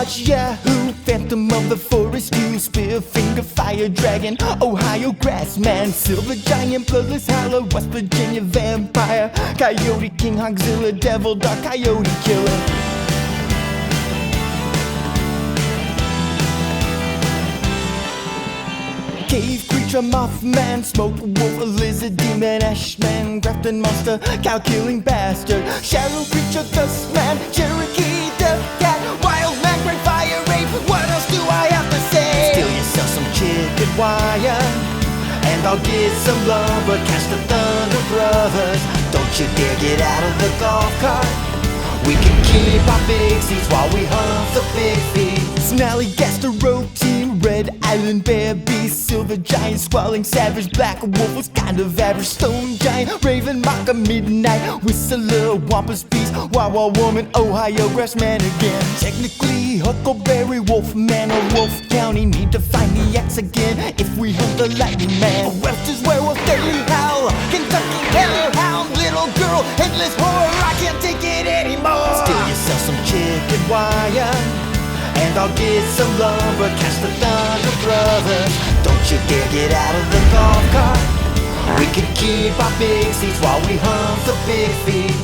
Sasquatch, Yahoo, Phantom of the Forest, you Spearfinger, Fire Dragon, Ohio Grassman, Silver Giant, Bloodless Howler, West Virginia Vampire, Coyote King, Hogzilla, Devil Dog, Coyote Killer. Cave creature, Mothman, Smoke Wolf, Lizard Demon, Ashman, Grafton Monster, Cow-killing Bastard, Shadow Creature, Dustman, Cherokee, Death Cat, Wild Man, Great Fire Rape. What else do I have to say? Steal yourself some chicken wire, and I'll get some lumber. Catch the Thunder Brothers. Don't you dare get out of the golf cart. We can keep our big seats while we hunt the big feet. Snarly Gastro Team, Red Island Bear Beast, Silver Giant, Squalling Savage, Black Wolf was kind of average, Stone Giant, Raven Mocker, Midnight Whistler, Wampus Beast, Wawa Woman, Ohio Grassman again. Technically Huckleberry Wolfman or Wolf County, need to find the X again if we hunt the Lightning Man. Webster's Werewolf, Daily Howl, Kentucky Hellhound, Little Girl, Headless Horror, I can't take it anymore. Steal yourself some chicken wire, and I'll get some lumber. Catch the Thunder Brothers. Don't you dare get out of the golf cart. We can keep our big seats while we hunt the big feet.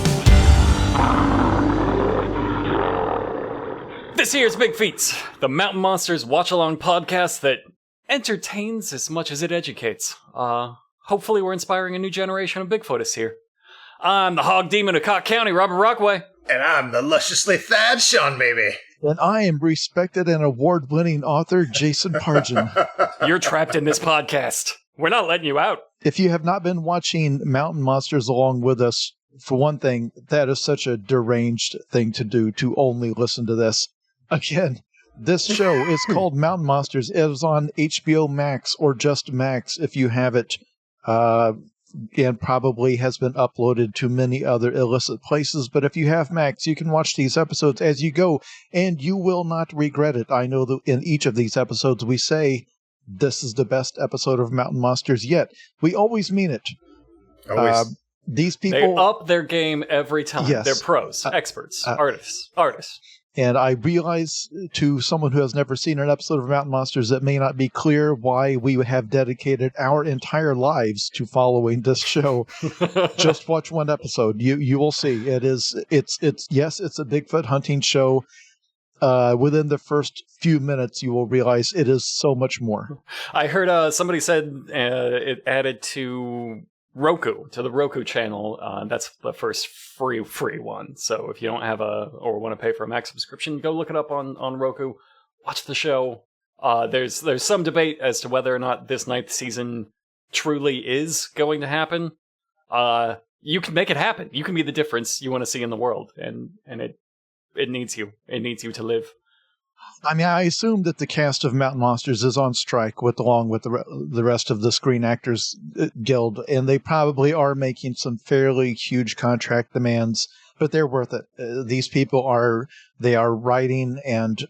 This here's BIGFEETS, the Mountain Monsters watch-along podcast that entertains as much as it educates. Hopefully we're inspiring a new generation of Bigfootists here. I'm the Hog Demon of Pike County, Robert Rockway. And I'm the lusciously fat Sean Baby. And I am respected and award-winning author Jason Pargin. You're trapped in this podcast. We're not letting you out. If you have not been watching Mountain Monsters along with us, for one thing, that is such a deranged thing to do, to only listen to this. Again, this show is called Mountain Monsters. It is on HBO Max or just Max if you have it. And probably has been uploaded to many other illicit places. But if you have Max, you can watch these episodes as you go, and you will not regret it. I know that in each of these episodes we say, this is the best episode of Mountain Monsters yet. We always mean it. Always. These people... They up their game every time. Yes. They're pros, experts, artists. And I realize to someone who has never seen an episode of Mountain Monsters, it may not be clear why we have dedicated our entire lives to following this show. Just watch one episode. You will see. It's a Bigfoot hunting show. Within the first few minutes, you will realize it is so much more. I heard somebody said it added to Roku, to the Roku channel. That's the first free one. So if you don't have or want to pay for a Max subscription, go look it up on Roku. Watch the show. There's some debate as to whether or not this 9th season truly is going to happen. You can make it happen. You can be the difference you want to see in the world, and it needs you. It needs you to live. I mean, I assume that the cast of Mountain Monsters is on strike along with the rest of the Screen Actors Guild, and they probably are making some fairly huge contract demands, but they're worth it. These people are writing and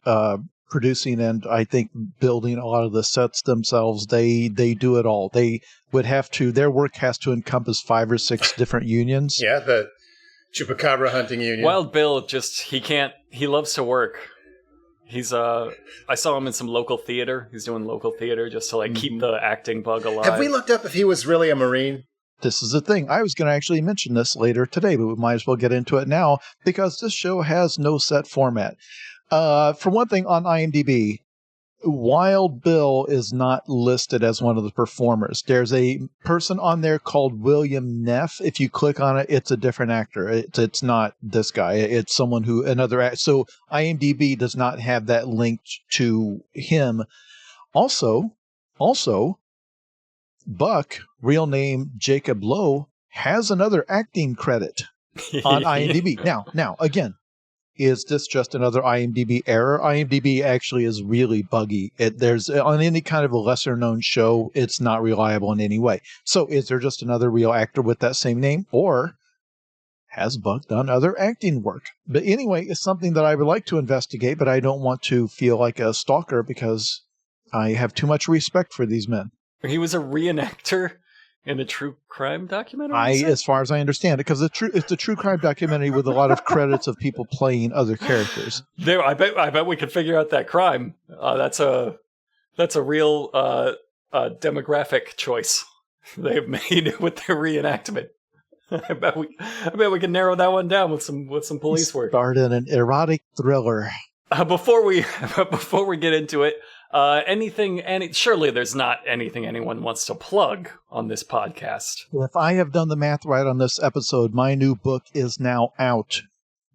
producing, and I think building a lot of the sets themselves. They do it all. They would have to. Their work has to encompass 5 or 6 different unions. Yeah, the Chupacabra hunting union. Wild Bill he loves to work. He's I saw him in some local theater. He's doing local theater just to keep the acting bug alive. Have we looked up if he was really a Marine? This is the thing. I was going to actually mention this later today, but we might as well get into it now because this show has no set format. For one thing, on IMDb, Wild Bill is not listed as one of the performers. There's a person on there called William Neff. If you click on it, it's a different actor. It's not this guy. It's someone so IMDb does not have that linked to him. Also, Buck, real name Jacob Lowe, has another acting credit on IMDb. Now, again, is this just another IMDb error? IMDb actually is really buggy. There's on any kind of a lesser known show, it's not reliable in any way. So is there just another real actor with that same name, or has Buck done other acting work? But anyway, it's something that I would like to investigate, but I don't want to feel like a stalker because I have too much respect for these men. He was a reenactor In a true crime documentary? As far as I understand it, because it's a true crime documentary with a lot of credits of people playing other characters. There, I bet we could figure out that crime. That's a real demographic choice they've made with their reenactment. I bet we can narrow that one down with some police work. Start in an erotic thriller. Before we get into it, surely there's not anything anyone wants to plug on this podcast. If I have done the math right on this episode, my new book is now out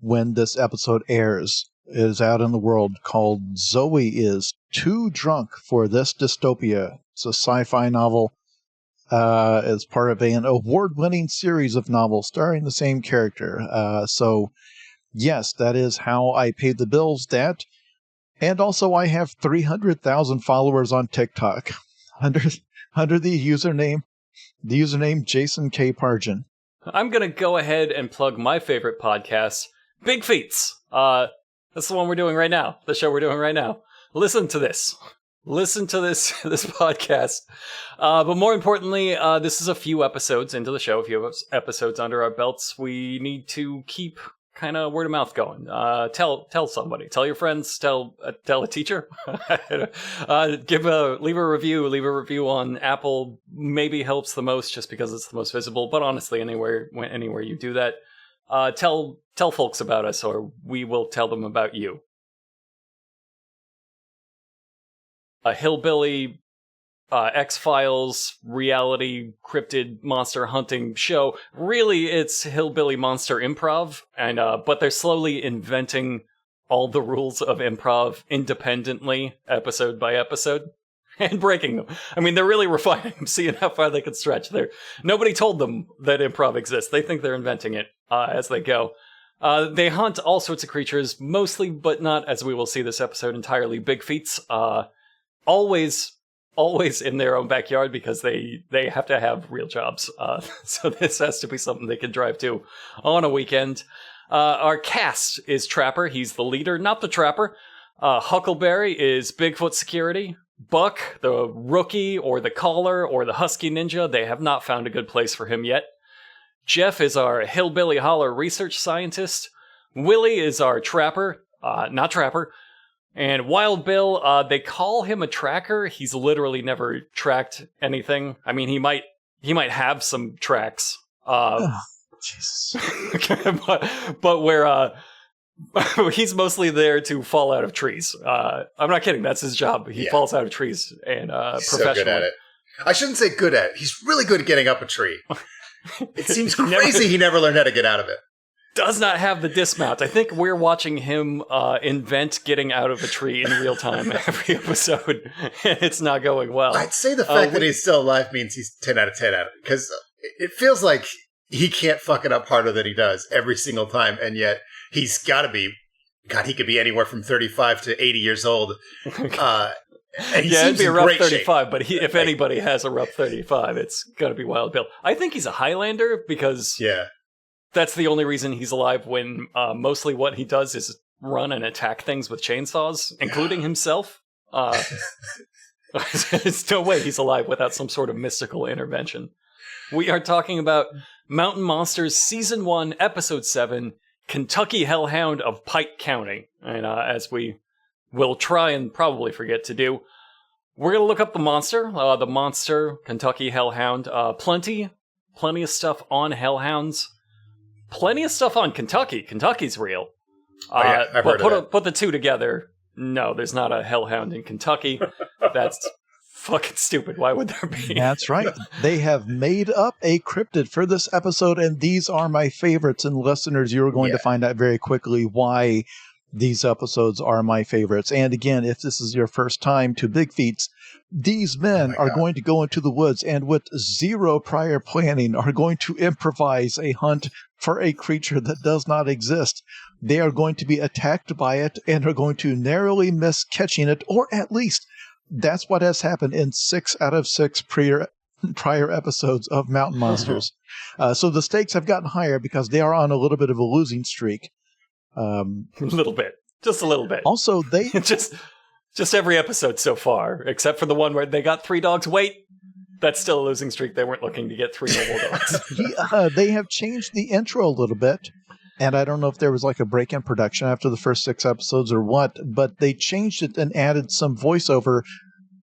when this episode airs. It is out in the world, called Zoe is Too Drunk for This Dystopia. It's a sci-fi novel as part of an award-winning series of novels starring the same character. So, yes, that is how I paid the bills. That, and also I have 300,000 followers on TikTok under the username Jason K. Pargin. I'm gonna go ahead and plug my favorite podcast, BIGFEETS. That's the one we're doing right now. The show we're doing right now. Listen to this podcast. But more importantly, this is a few episodes into the show, a few episodes under our belts. We need to keep kind of word of mouth going. Tell somebody, tell your friends, tell a teacher. leave a review on Apple. Maybe helps the most just because it's the most visible. But honestly, anywhere you do that, tell folks about us, or we will tell them about you. A hillbilly X-Files reality cryptid monster hunting show. Really, it's hillbilly monster improv, and but they're slowly inventing all the rules of improv independently, episode by episode, and breaking them. I mean, they're really refining them, seeing how far they can stretch. Nobody told them that improv exists. They think they're inventing it as they go. They hunt all sorts of creatures, mostly, but not, as we will see this episode, entirely Bigfeets. Always in their own backyard because they have to have real jobs. So this has to be something they can drive to on a weekend. Our cast is Trapper. He's the leader, not the trapper. Huckleberry is Bigfoot security. Buck, the rookie or the caller or the husky ninja. They have not found a good place for him yet. Jeff is our hillbilly holler research scientist. Willie is our trapper, not trapper. And Wild Bill, they call him a tracker. He's literally never tracked anything. I mean, he might have some tracks. Jesus. but where he's mostly there to fall out of trees. I'm not kidding. That's his job. He falls out of trees and he's so good at it. I shouldn't say good at it. He's really good at getting up a tree. It seems crazy he never learned how to get out of it. Does not have the dismount. I think we're watching him invent getting out of a tree in real time every episode, and it's not going well. I'd say the fact that he's still alive means he's 10 out of 10 at it, because it feels like he can't fuck it up harder than he does every single time, and yet he's got to be, God, he could be anywhere from 35 to 80 years old. And it'd be a rough 35, shape. But if anybody has a rough 35, it's got to be Wild Bill. I think he's a Highlander because... Yeah. That's the only reason he's alive, when mostly what he does is run and attack things with chainsaws, including himself. There's no way he's alive without some sort of mystical intervention. We are talking about Mountain Monsters Season 1, Episode 7, Kentucky Hellhound of Pike County. And as we will try and probably forget to do, we're going to look up the monster, Kentucky Hellhound. Plenty of stuff on Hellhounds. Plenty of stuff on Kentucky. Kentucky's real. I've heard of that. Put the two together. No, there's not a hellhound in Kentucky. That's fucking stupid. Why would there be? That's right. They have made up a cryptid for this episode, and these are my favorites. And listeners, you're going to find out very quickly why these episodes are my favorites. And again, if this is your first time to Bigfeets, these men are going to go into the woods and with zero prior planning are going to improvise a hunt for a creature that does not exist. They are going to be attacked by it and are going to narrowly miss catching it, or at least that's what has happened in 6 out of 6 prior episodes of Mountain Monsters. So the stakes have gotten higher because they are on a little bit of a losing streak. A little bit. Just a little bit. Also, they... just every episode so far, except for the one where they got 3 dogs. Wait, that's still a losing streak. They weren't looking to get 3 more dogs. They have changed the intro a little bit. And I don't know if there was like a break in production after the first 6 episodes or what, but they changed it and added some voiceover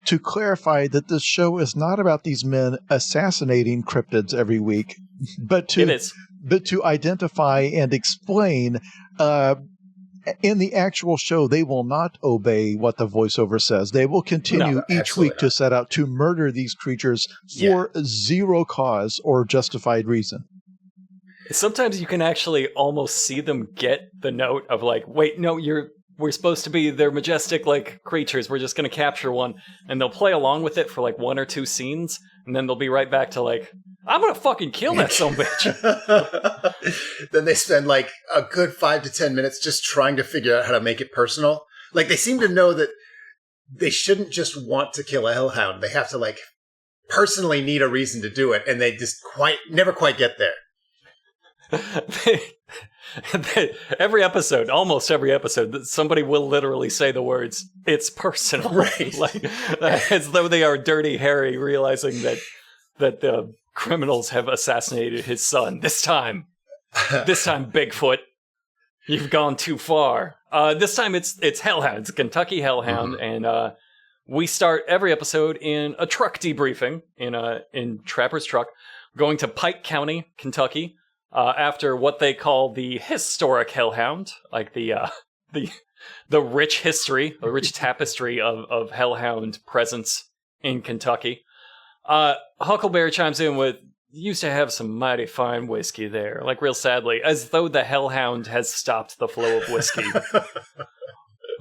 to clarify that this show is not about these men assassinating cryptids every week, but to identify and explain in the actual show, they will not obey what the voiceover says. They will continue each week to set out to murder these creatures for zero cause or justified reason. Sometimes you can actually almost see them get the note of like, wait, no, we're supposed to be, they're majestic like creatures. We're just going to capture one. And they'll play along with it for like 1 or 2 scenes. And then they'll be right back to like, I'm going to fucking kill that sumbitch. Then they spend like a good 5 to 10 minutes just trying to figure out how to make it personal. Like they seem to know that they shouldn't just want to kill a hellhound. They have to like personally need a reason to do it. And they just never quite get there. Almost every episode, somebody will literally say the words, it's personal. Right. Like, as though they are Dirty Harry realizing that the criminals have assassinated his son. This time, Bigfoot, you've gone too far. This time it's Hellhounds, Kentucky Hellhound, and we start every episode in a truck debriefing in Trapper's truck, going to Pike County, Kentucky. After what they call the historic Hellhound, like the rich history, the rich tapestry of Hellhound presence in Kentucky. Huckleberry chimes in with, used to have some mighty fine whiskey there, like real sadly, as though the Hellhound has stopped the flow of whiskey.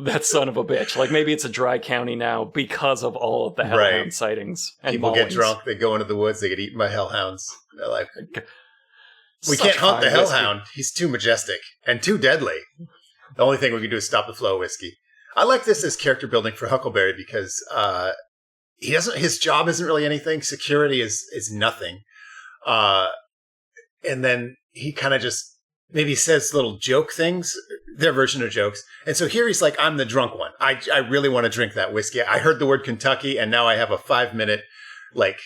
That son of a bitch. Like maybe it's a dry county now because of all of the Hellhound sightings. And people maulings. get drunk, they go into the woods, they get eaten by Hellhounds. They're like... We Such can't hunt the whiskey. Hellhound. He's too majestic and too deadly. The only thing we can do is stop the flow of whiskey. I like this as character building for Huckleberry because his job isn't really anything. Security is nothing. And then he kind of just maybe says little joke things, their version of jokes. And so here he's like, I'm the drunk one. I really want to drink that whiskey. I heard the word Kentucky and now I have a 5-minute like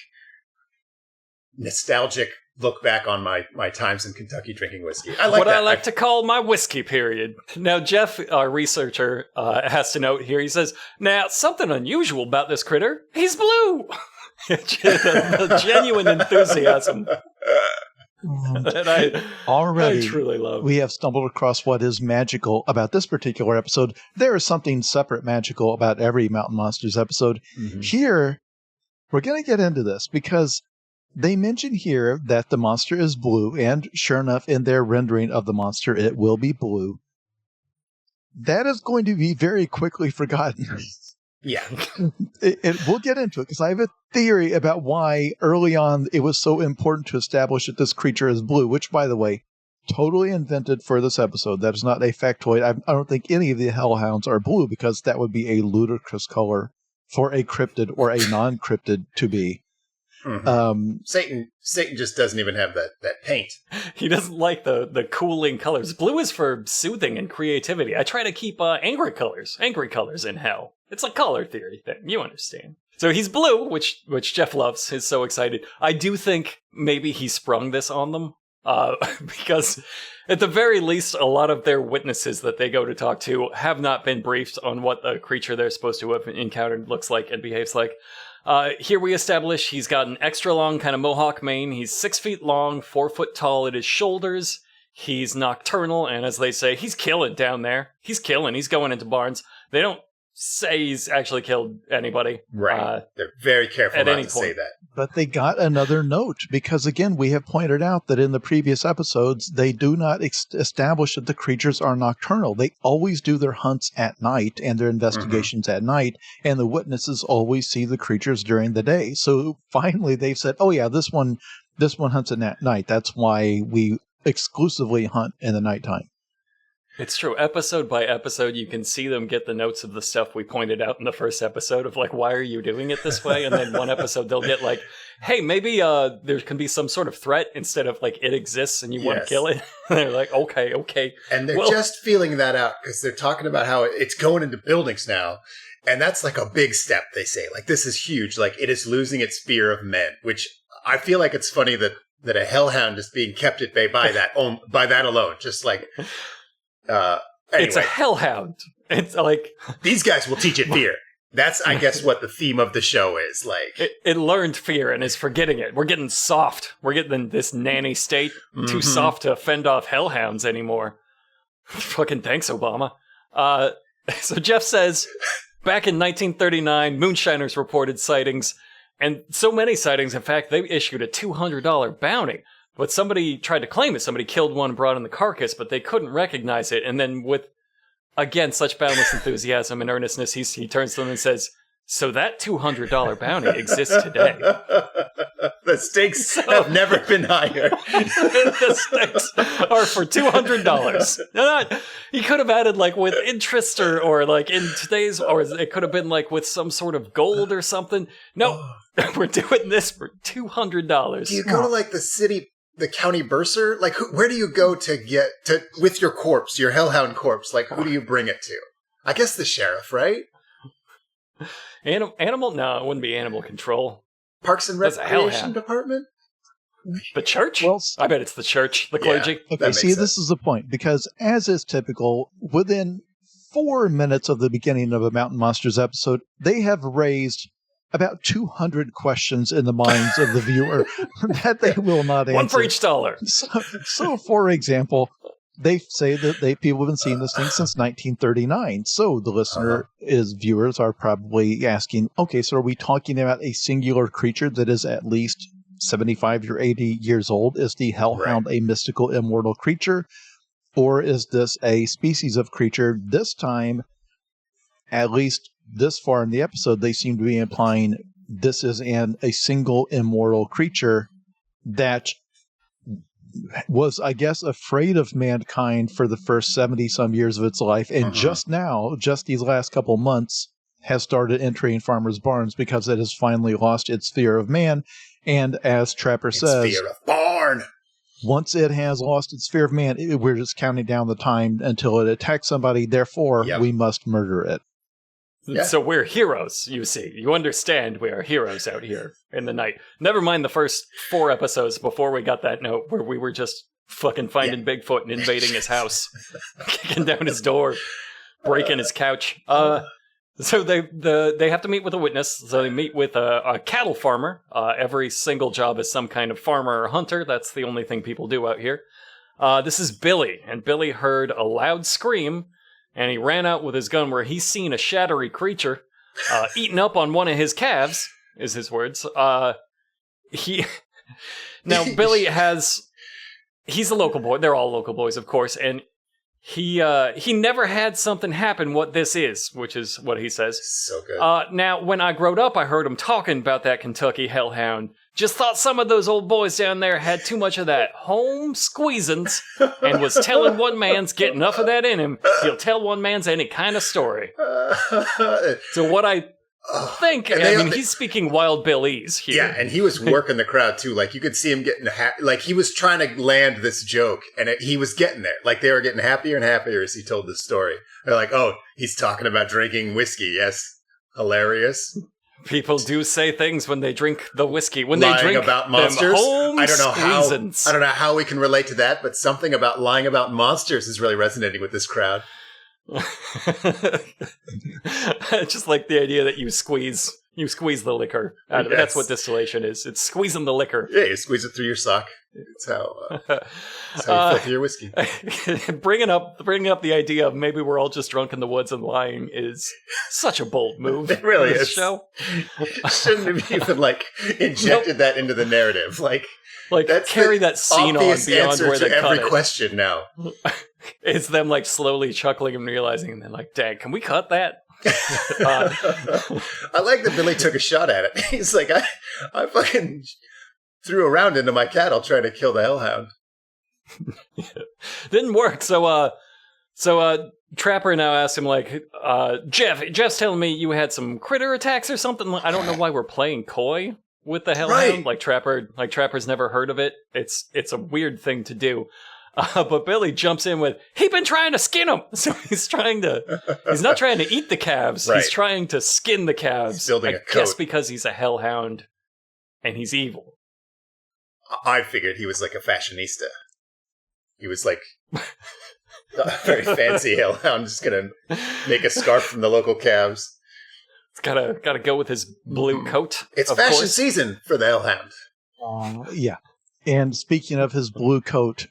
nostalgic look back on my times in Kentucky drinking whiskey. I like what that. I like to call my whiskey period. Now, Jeff, our researcher, has to note here, he says, now, something unusual about this critter, he's blue. The genuine enthusiasm that I truly love. We have stumbled across what is magical about this particular episode. There is something separate magical about every Mountain Monsters episode. Mm-hmm. Here, we're going to get into this because they mention here that the monster is blue, and sure enough, in their rendering of the monster, it will be blue. That is going to be very quickly forgotten. Yeah. We'll get into it, because I have a theory about why early on it was so important to establish that this creature is blue, which, by the way, totally invented for this episode. That is not a factoid. I don't think any of the Hellhounds are blue, because that would be a ludicrous color for a cryptid or a non-cryptid to be. Mm-hmm. Satan just doesn't even have that paint. He doesn't like the cooling colors. Blue is for soothing and creativity. I try to keep angry colors in hell. It's a color theory thing. You understand. So he's blue, which Jeff loves. He's so excited. I do think maybe he sprung this on them because at the very least, a lot of their witnesses that they go to talk to have not been briefed on what the creature they're supposed to have encountered looks like and behaves like. Here we establish he's got an extra long kind of mohawk mane. He's 6 feet long, 4 foot tall at his shoulders. He's nocturnal, and as they say, he's killing down there. He's killing. He's going into barns. They don't say he's actually killed anybody. Right. They're very careful not to say that. But they got another note, because again, we have pointed out that in the previous episodes, they do not establish that the creatures are nocturnal. They always do their hunts at night and their investigations at night, and the witnesses always see the creatures during the day. So finally they've said, oh yeah, this one hunts at night. That's why we exclusively hunt in the nighttime. It's true. Episode by episode, you can see them get the notes of the stuff we pointed out in the first episode of like, why are you doing it this way? And then one episode they'll get like, hey, maybe there can be some sort of threat instead of like it exists and you want to kill it. And they're like, okay. And they're just feeling that out because they're talking about how it's going into buildings now. And that's like a big step, they say. Like, this is huge. Like, it is losing its fear of men, which I feel like it's funny that a hellhound is being kept at bay by that alone. Just like, anyway. It's a hellhound. It's like... These guys will teach it fear. That's, I guess, what the theme of the show is. Like, it learned fear and is forgetting it. We're getting soft. We're getting this nanny state. Too soft to fend off hellhounds anymore. Fucking thanks, Obama. So Jeff says, back in 1939, moonshiners reported sightings, and so many sightings, in fact, they issued a $200 bounty. But somebody tried to claim it. Somebody killed one and brought in the carcass, but they couldn't recognize it. And then with, again, such boundless enthusiasm and earnestness, he turns to them and says, so that $200 bounty exists today. The stakes have never been higher. The stakes are for $200. He could have added like with interest or like in today's, or it could have been like with some sort of gold or something. No, we're doing this for $200. Do you go to like the county bursar? Like, where do you go with your corpse, your hellhound corpse? Like, who do you bring it to? I guess the sheriff, right? Animal? No, it wouldn't be animal control. Parks and Recreation Department? The church? Well, I bet it's the church, the clergy. Okay, see, this is the point, because as is typical, within 4 minutes of the beginning of a Mountain Monsters episode, they have raised about 200 questions in the minds of the viewer that they will not answer. One for each dollar. So for example, they say that people have been seeing this thing since 1939. So the viewers are probably asking, okay, so are we talking about a singular creature that is at least 75 or 80 years old? Is the hellhound a mystical, immortal creature? Or is this a species of creature? This time, at least this far in the episode, they seem to be implying this is a single immortal creature that was, I guess, afraid of mankind for the first 70-some years of its life, and just these last couple months, has started entering farmers' barns because it has finally lost its fear of man. And as Trapper says, fear of barn. Once it has lost its fear of man, we're just counting down the time until it attacks somebody. Therefore, we must murder it. Yeah. So we're heroes, you see. You understand we are heroes out here in the night. Never mind the first 4 episodes before we got that note where we were just fucking finding Bigfoot and invading his house, kicking down his door, breaking his couch. So they have to meet with a witness. So they meet with a cattle farmer. Every single job is some kind of farmer or hunter. That's the only thing people do out here. This is Billy, and Billy heard a loud scream, and he ran out with his gun where he's seen a shattery creature eating up on one of his calves, is his words. Now, Billy he's a local boy. They're all local boys, of course, and he never had something happen what this is, which is what he says. So good. Now, when I growed up, I heard him talking about that Kentucky hellhound. Just thought some of those old boys down there had too much of that home squeezins and was telling one man's get enough of that in him, he'll tell one man's any kind of story. So what I think, he's speaking Wild Billese here. Yeah, and he was working the crowd too. Like, you could see him getting like he was trying to land this joke, and he was getting there. Like, they were getting happier and happier as he told this story. They're like, oh, he's talking about drinking whiskey. Yes, hilarious. People do say things when they drink the whiskey. When lying they drink about monsters. I don't know how we can relate to that, but something about lying about monsters is really resonating with this crowd. Just like the idea that you squeeze the liquor out of it. That's what distillation is. It's squeezing the liquor. Yeah, you squeeze it through your sock. That's how you filter your whiskey. Bringing up the idea of maybe we're all just drunk in the woods and lying is such a bold move. It really is. This show shouldn't have even injected that into the narrative. That's carry that scene on beyond where they cut every it. question now. It's them slowly chuckling and realizing, and then dang, can we cut that? I like that Billy took a shot at it. He's like, I fucking threw a round into my cattle trying to kill the hellhound. Didn't work. So Trapper now asks him Jeff's telling me you had some critter attacks or something. I don't know why we're playing coy with the hellhound. Right. Trapper's never heard of it. It's a weird thing to do. But Billy jumps in with, "He been trying to skin him." So he's not trying to eat the calves. Right. He's trying to skin the calves. He's building a I guess coat. because he's a hellhound and he's evil. I figured he was like a fashionista. He was like a very fancy hellhound, just gonna make a scarf from the local calves. It's gotta go with his blue coat. It's of fashion course. season for the hellhound. Yeah. And speaking of his blue coat,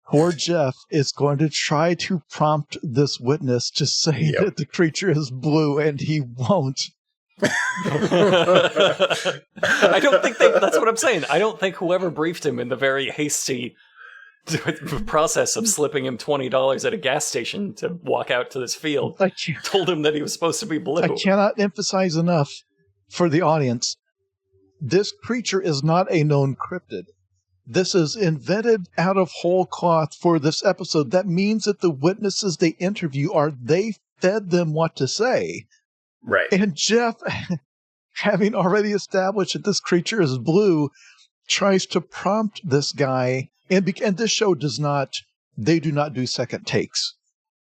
poor Jeff is going to try to prompt this witness to say that the creature is blue, and he won't. I don't think that's what I'm saying. I don't think whoever briefed him in the very hasty process of slipping him $20 at a gas station to walk out to this field told him that he was supposed to be blue. I cannot emphasize enough for the audience. This creature is not a known cryptid. This is invented out of whole cloth for this episode. That means that the witnesses they interview they fed them what to say. Right. And Jeff, having already established that this creature is blue, tries to prompt this guy. And this show do not do second takes.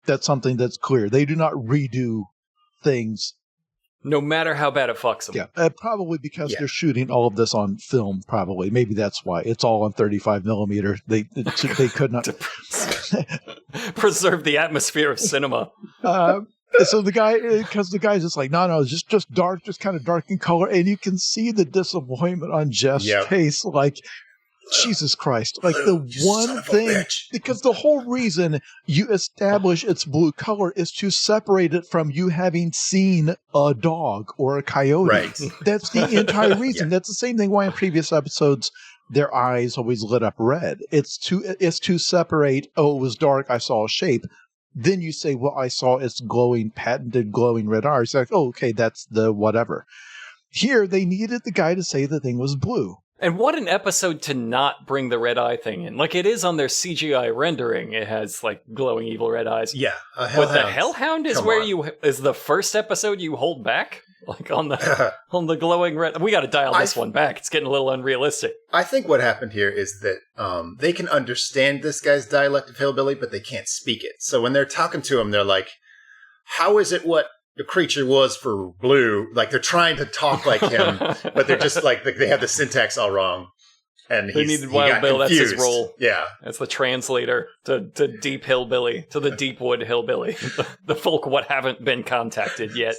That's something that's clear. They do not redo things. No matter how bad it fucks them. Yeah, probably because they're shooting all of this on film, probably. Maybe that's why. It's all on 35 millimeter. They could not... preserve the atmosphere of cinema. So the guy's just like, no, it's just dark, just kind of dark in color. And you can see the disappointment on Jeff's face. Like, Jesus Christ. Like the one thing, because the whole reason you establish its blue color is to separate it from you having seen a dog or a coyote. Right. That's the entire reason. That's the same thing why in previous episodes their eyes always lit up red. It's to separate, it was dark, I saw a shape. Then you say, well, I saw its patented glowing red eyes. Like, okay, that's the whatever. Here, they needed the guy to say the thing was blue. And what an episode to not bring the red eye thing in. Like, it is on their CGI rendering. It has, like, glowing evil red eyes. Yeah, but the Hellhound is is the first episode you hold back? Like, on the glowing red... We gotta dial this one back. It's getting a little unrealistic. I think what happened here is that they can understand this guy's dialect of hillbilly, but they can't speak it. So when they're talking to him, they're like, how is it what the creature was for blue? Like, they're trying to talk like him, but they're just like, they have the syntax all wrong. And they needed Wild Bill. That's his role. Yeah. That's the translator to Deep Hillbilly, to the Deep Wood Hillbilly. the folk what haven't been contacted yet.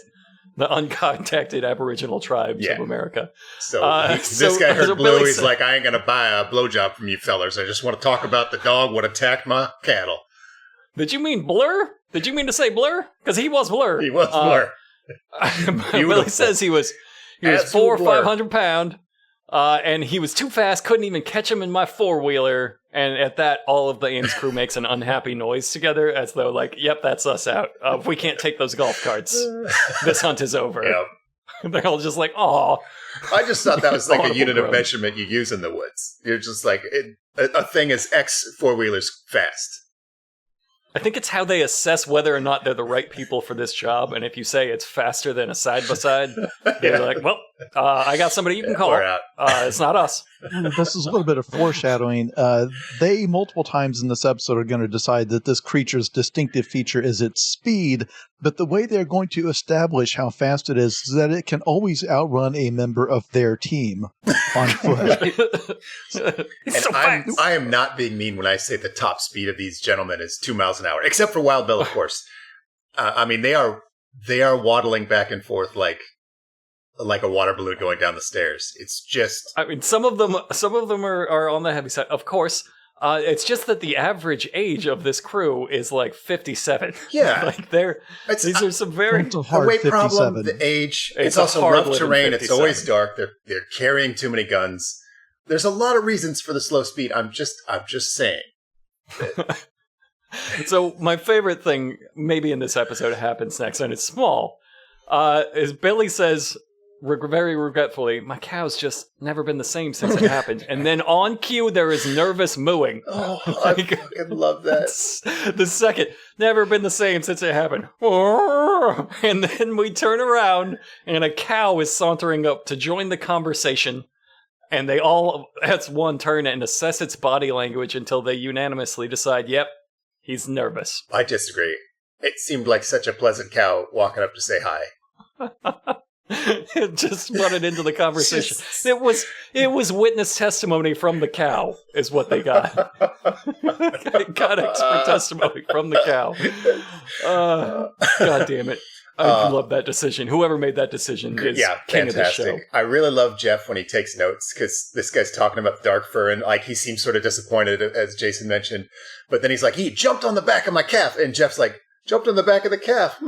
The uncontacted Aboriginal tribes of America. So this guy heard blue. He's like, I ain't going to buy a blowjob from you fellers. I just want to talk about the dog what attacked my cattle. Did you mean Blur? Did you mean to say Blur? Because he was Blur. He was Blur. Billy says he was 400 or 500 pound, and he was too fast, couldn't even catch him in my four-wheeler. And at that, all of the Ames crew makes an unhappy noise together, as though like, yep, that's us out. If we can't take those golf carts, this hunt is over. Yep. They're all just like, oh. I just thought that was like a unit of measurement you use in the woods. You're just like, a thing is X four-wheelers fast. I think it's how they assess whether or not they're the right people for this job. And if you say it's faster than a side-by-side, they're like, well, I got somebody you can call. It's not us. This is a little bit of foreshadowing. They, multiple times in this episode, are going to decide that this creature's distinctive feature is its speed. But the way they're going to establish how fast it is that it can always outrun a member of their team on foot. I am not being mean when I say the top speed of these gentlemen is 2 miles an hour, except for Wild Bill, of course. I mean, they are waddling back and forth like a water balloon going down the stairs. It's just... I mean, some of them are on the heavy side, of course. It's just that the average age of this crew is like 57. Yeah. Like these are some very... The weight 57. Problem, the age. It's also rough terrain. It's always dark. They're carrying too many guns. There's a lot of reasons for the slow speed. I'm just saying. So my favorite thing, maybe in this episode, happens next, and it's small, is Billy says... very regretfully, my cow's just never been the same since it happened. And then on cue, there is nervous mooing. Oh, I fucking love that. The second, never been the same since it happened. And then we turn around, and a cow is sauntering up to join the conversation And they all, that's one turn and assess its body language until they unanimously decide, yep, he's nervous. I disagree. It seemed like such a pleasant cow walking up to say hi. It just wanted into the conversation. It was witness testimony from the cow, is what they got. They got expert testimony from the cow. God damn it. I love that decision. Whoever made that decision is king of the show. I really love Jeff when he takes notes, because this guy's talking about dark fur, and like he seems sort of disappointed, as Jason mentioned. But then he's like, he jumped on the back of my calf, and Jeff's like, jumped on the back of the calf.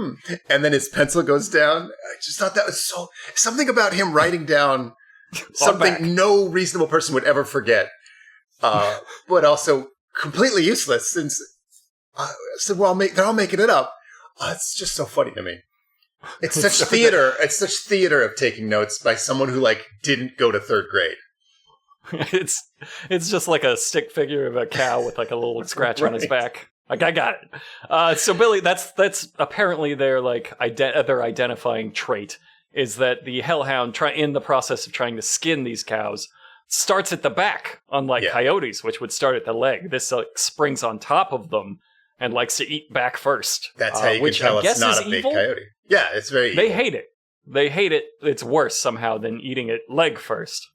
And then his pencil goes down. I just thought that was something about him writing down something no reasonable person would ever forget, but also completely useless since so they're all making it up. It's just so funny to me. It's such theater. It's such theater of taking notes by someone who like didn't go to third grade. It's just like a stick figure of a cow with like a little scratch on his back. Like, I got it. So Billy, that's apparently their like their identifying trait is that the hellhound in the process of trying to skin these cows starts at the back, unlike coyotes, which would start at the leg. This springs on top of them and likes to eat back first. That's how you can tell it's not a big coyote. Yeah, it's very evil. They hate it. They hate it. It's worse somehow than eating it leg first.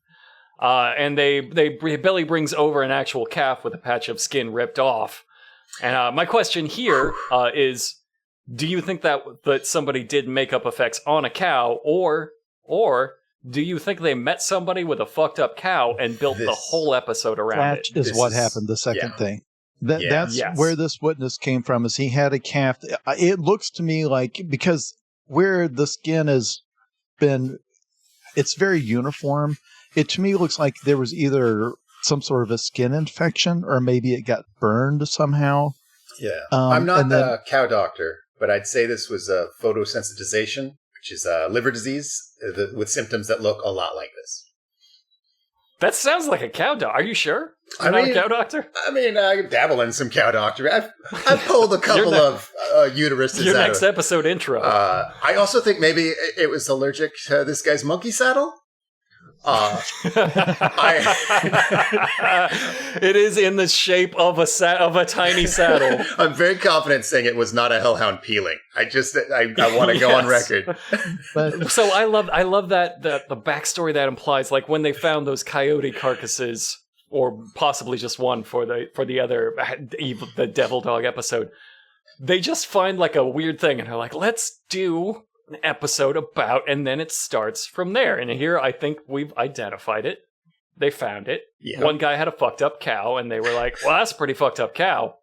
And Billy brings over an actual calf with a patch of skin ripped off. And my question here is, do you think that somebody did makeup effects on a cow, or do you think they met somebody with a fucked up cow and built the whole episode around it? That is what happened, the second thing. That's where this witness came from, is he had a calf. It looks to me like, because where the skin has been, it's very uniform. It to me looks like there was either some sort of a skin infection or maybe it got burned somehow. Yeah. I'm not a cow doctor, but I'd say this was a photosensitization, which is a liver disease with symptoms that look a lot like this. That sounds like a cow doctor. Are you sure? You're not a cow doctor? I mean, I dabble in some cow doctor. I've pulled a couple of uteruses your out next episode intro. I also think maybe it was allergic to this guy's monkey saddle. It is in the shape of a tiny saddle. I'm very confident saying it was not a hellhound peeling. I want to go on record. So I love that the backstory that implies, like when they found those coyote carcasses, or possibly just one for the other the devil dog episode, they just find like a weird thing and are like, let's do an episode about, and then it starts from there. And here I think we've identified it. They found it. Yeah. One guy had a fucked up cow, and they were like, well, that's a pretty fucked up cow.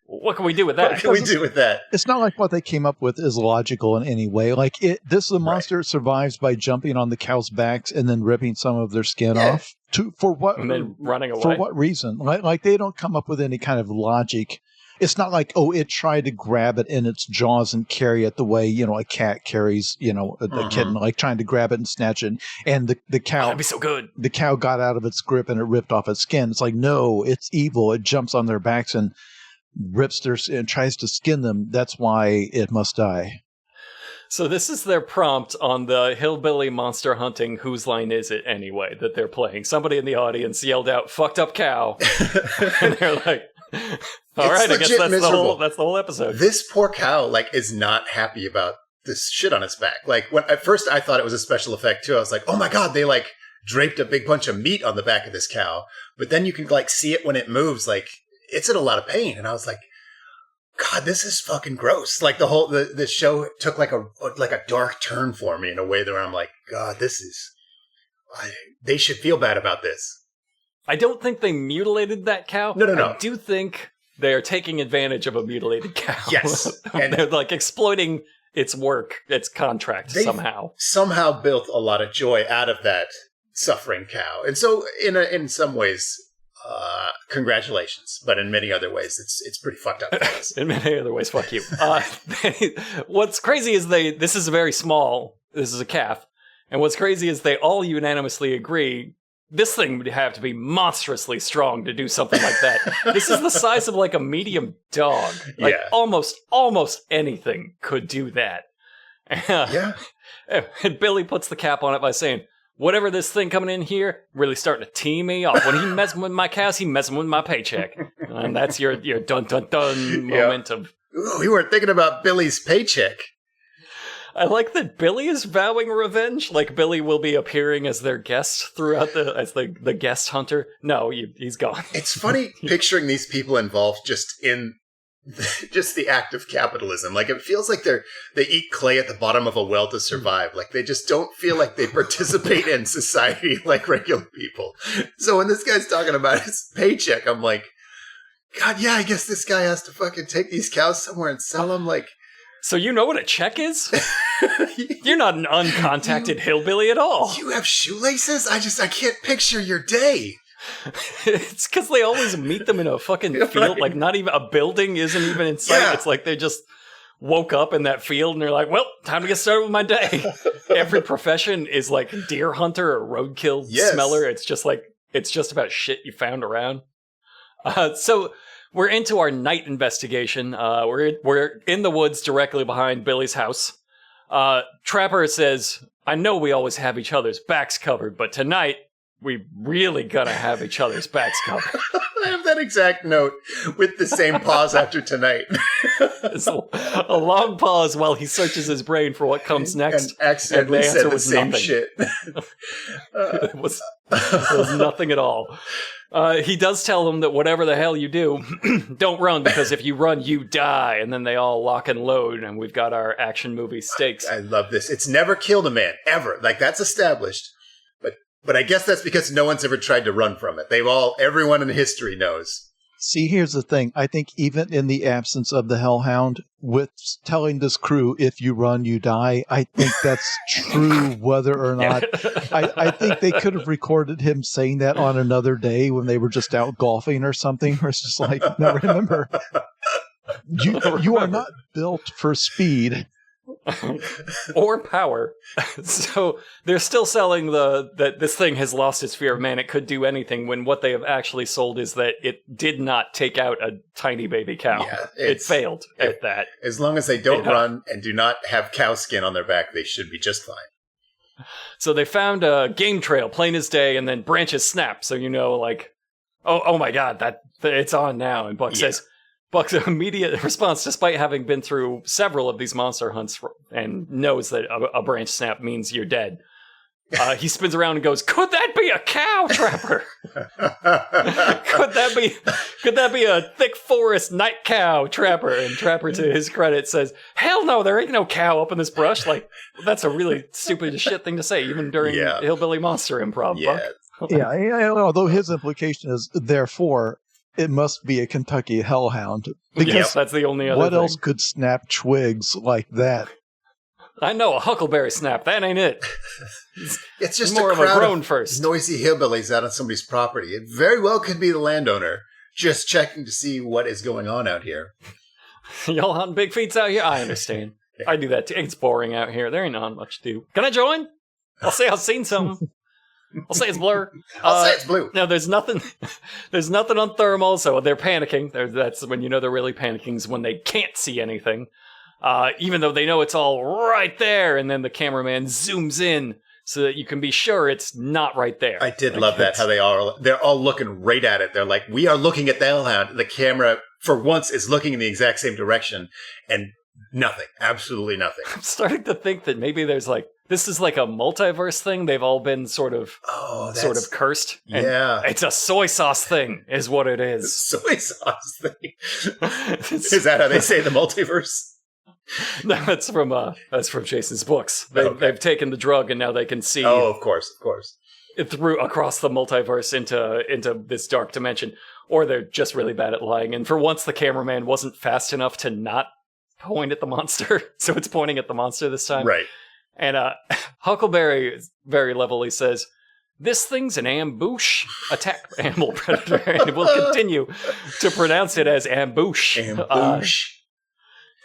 What can we do with that? What can we do with that? It's not like what they came up with is logical in any way. Like the monster survives by jumping on the cow's backs and then ripping some of their skin off. For what? And then running away. For what reason? Like they don't come up with any kind of logic. It's not like, it tried to grab it in its jaws and carry it the way, a cat carries, a kitten, like trying to grab it and snatch it. And the cow, that'd be so good. The cow got out of its grip and it ripped off its skin. It's like, no, it's evil. It jumps on their backs and rips and tries to skin them. That's why it must die. So this is their prompt on the hillbilly monster hunting Whose Line Is It Anyway that they're playing. Somebody in the audience yelled out, fucked up cow. And they're like, all right, I guess that's the whole episode. This poor cow, is not happy about this shit on its back. When at first I thought it was a special effect too. I was like, oh my God, they draped a big bunch of meat on the back of this cow. But then you can see it when it moves, it's in a lot of pain. And I was like, God, this is fucking gross. The show took a dark turn for me in a way that I'm like, God, they should feel bad about this. I don't think they mutilated that cow. No. I do think they are taking advantage of a mutilated cow. Yes. And they're exploiting its work, its contract somehow. Somehow built a lot of joy out of that suffering cow. And so in some ways, congratulations. But in many other ways, it's pretty fucked up. In many other ways, fuck you. What's crazy is this is a calf. And what's crazy is they all unanimously agree this thing would have to be monstrously strong to do something like that. This is the size of a medium dog. Almost anything could do that. Yeah. And Billy puts the cap on it by saying, whatever this thing coming in here really starting to tee me off. When he messing with my cows, he messing with my paycheck. And that's your dun dun dun moment of... Ooh, we weren't thinking about Billy's paycheck. I like that Billy is vowing revenge. Like, Billy will be appearing as their guest throughout as the guest hunter. No, he's gone. It's funny picturing these people involved just in just the act of capitalism. Like, it feels like they eat clay at the bottom of a well to survive. Like, they just don't feel like they participate in society like regular people. So when this guy's talking about his paycheck, I'm like, God, yeah, I guess this guy has to fucking take these cows somewhere and sell them. Like, so you know what a check is? You're not an uncontacted hillbilly at all. You have shoelaces? I can't picture your day. It's because they always meet them in a fucking field. Right. Like, not even a building isn't even in sight. Yeah. It's like they just woke up in that field and they're like, well, time to get started with my day. Every profession is like deer hunter or roadkill smeller. It's just about shit you found around. So we're into our night investigation. We're in the woods directly behind Billy's house. Trapper says, I know we always have each other's backs covered, but tonight we really gonna have each other's backs covered. I have that exact note with the same pause after tonight. It's a long pause while he searches his brain for what comes next. And accidentally said the same nothing. Shit. It was nothing at all. He does tell them that whatever the hell you do, don't run, because if you run, you die. And then they all lock and load, and we've got our action movie stakes. I love this. It's never killed a man, ever. Like, that's established. But I guess that's because no one's ever tried to run from it. Everyone in history knows. See, here's the thing. I think even in the absence of the Hellhound, with telling this crew, if you run, you die, I think that's true whether or not. I think they could have recorded him saying that on another day when they were just out golfing or something, where it's just like, no, remember, you are not built for speed. Or power. So they're still selling that this thing has lost its fear of man. It could do anything, when what they have actually sold is that it did not take out a tiny baby cow. Yeah, it failed at that. As long as they don't run and do not have cow skin on their back, they should be just fine. So they found a game trail, plain as day, and then branches snap. So you know, like, oh my God, that it's on now. And Buck says, Buck's immediate response, despite having been through several of these monster hunts and knows that a branch snap means you're dead, he spins around and goes, "Could that be a cow, Trapper? Could that be a thick forest night cow, Trapper?" And Trapper, to his credit, says, "Hell no, there ain't no cow up in this brush." Like, that's a really stupid as shit thing to say, even during Hillbilly Monster improv. Buck. Yeah, although his implication is, therefore, it must be a Kentucky Hellhound. Because that's the only other what thing. else could snap twigs like that? I know, a huckleberry snap. That ain't it. It's just more a of a crowd groan of first. Noisy hillbillies out on somebody's property. It very well could be the landowner just checking to see what is going on out here. Y'all hunting Bigfeets out here? I understand. I do that too. It's boring out here. There ain't not much to do. Can I join? I'll say I've seen something. I'll say it's blur. I'll say it's blue. No, there's nothing. There's nothing on thermal, so they're panicking. That's when you know they're really panicking, is when they can't see anything, even though they know it's all right there. And then the cameraman zooms in so that you can be sure it's not right there. I did love that, how they're all looking right at it. They're like, we are looking at the Hellhound. The camera, for once, is looking in the exact same direction, and nothing, absolutely nothing. I'm starting to think that maybe there's this is like a multiverse thing. They've all been sort of cursed. And it's a soy sauce thing, is what it is. Soy sauce thing. Is that how they say the multiverse? No, that's from Jason's books. They've taken the drug and now they can see. Oh, of course. Through across the multiverse into this dark dimension, or they're just really bad at lying. And for once, the cameraman wasn't fast enough to not point at the monster, so it's pointing at the monster this time. Right. And Huckleberry very levelly says, "This thing's an ambush attack animal predator," and we'll continue to pronounce it as ambush. Ambush.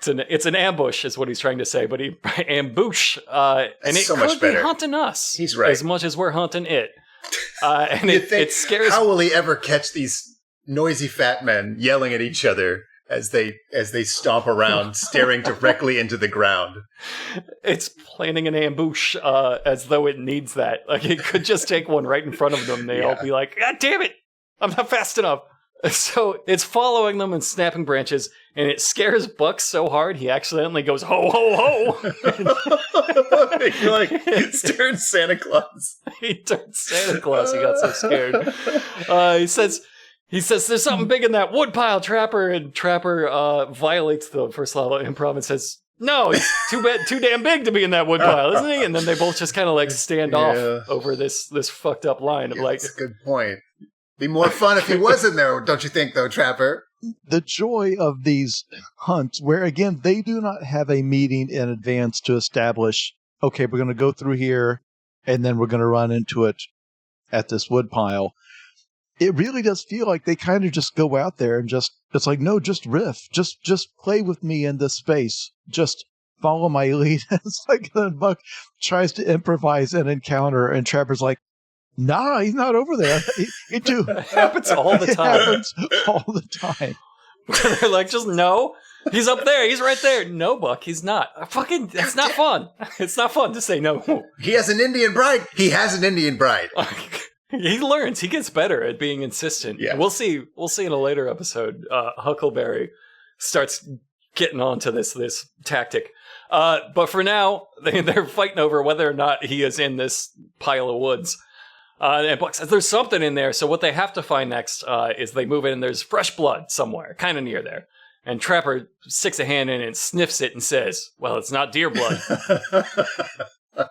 It's an ambush, is what he's trying to say, but ambush, and it so could be hunting us. He's right. As much as we're hunting it. And it scares. How will he ever catch these noisy fat men yelling at each other as they stomp around, staring directly into the ground. It's planning an ambush as though it needs that. Like, it could just take one right in front of them. They all be like, God damn it! I'm not fast enough. So it's following them and snapping branches, and it scares Buck so hard he accidentally goes, ho, ho, ho! You're like, turns Santa Claus. He turned Santa Claus. He got so scared. He says, there's something big in that woodpile, Trapper. And Trapper violates the first level improv and says, no, he's too damn big to be in that woodpile, isn't he? And then they both just kind of like stand off over this fucked up line of like. That's a good point. Be more fun if he was in there, don't you think, though, Trapper? The joy of these hunts, where again, they do not have a meeting in advance to establish, okay, we're going to go through here and then we're going to run into it at this woodpile. It really does feel like they kind of just go out there and it's like, no, just riff. Just play with me in this space. Just follow my lead. It's like then Buck tries to improvise an encounter and Trapper's like, nah, he's not over there. It happens all the time. It happens all the time. They're like, just no. He's up there. He's right there. No, Buck, he's not. Fucking, it's not fun. It's not fun to say no. He has an Indian bride. He has an Indian bride. He learns. He gets better at being insistent. Yeah. We'll see in a later episode. Huckleberry starts getting onto this tactic. But for now, they're fighting over whether or not he is in this pile of woods. And Buck says there's something in there. So what they have to find next is they move in and there's fresh blood somewhere, kind of near there. And Trapper sticks a hand in and sniffs it and says, well, it's not deer blood.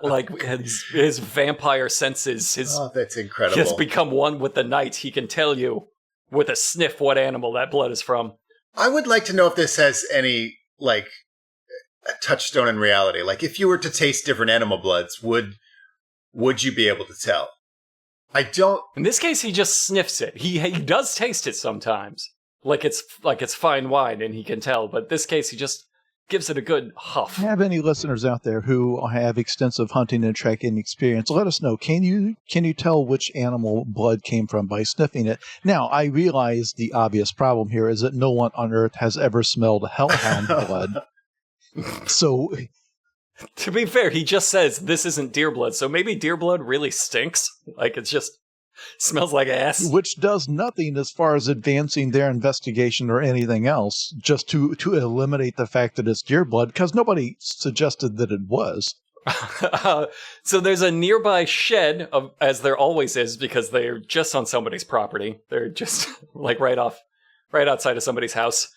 Like his vampire senses, that's incredible. He has become one with the night. He can tell you with a sniff what animal that blood is from. I would like to know if this has any, like, a touchstone in reality. Like, if you were to taste different animal bloods, would you be able to tell? I don't. In this case, he just sniffs it. He does taste it sometimes, like it's fine wine, and he can tell. But in this case, he just gives it a good huff. Have any listeners out there who have extensive hunting and trekking experience? Let us know. Can you tell which animal blood came from by sniffing it? Now, I realize the obvious problem here is that no one on Earth has ever smelled hellhound blood. So, to be fair, he just says this isn't deer blood, so maybe deer blood really stinks. Like, it just smells like ass. Which does nothing as far as advancing their investigation or anything else, just to eliminate the fact that it's deer blood, because nobody suggested that it was. So there's a nearby shed, as there always is, because they're just on somebody's property. They're just like right outside of somebody's house.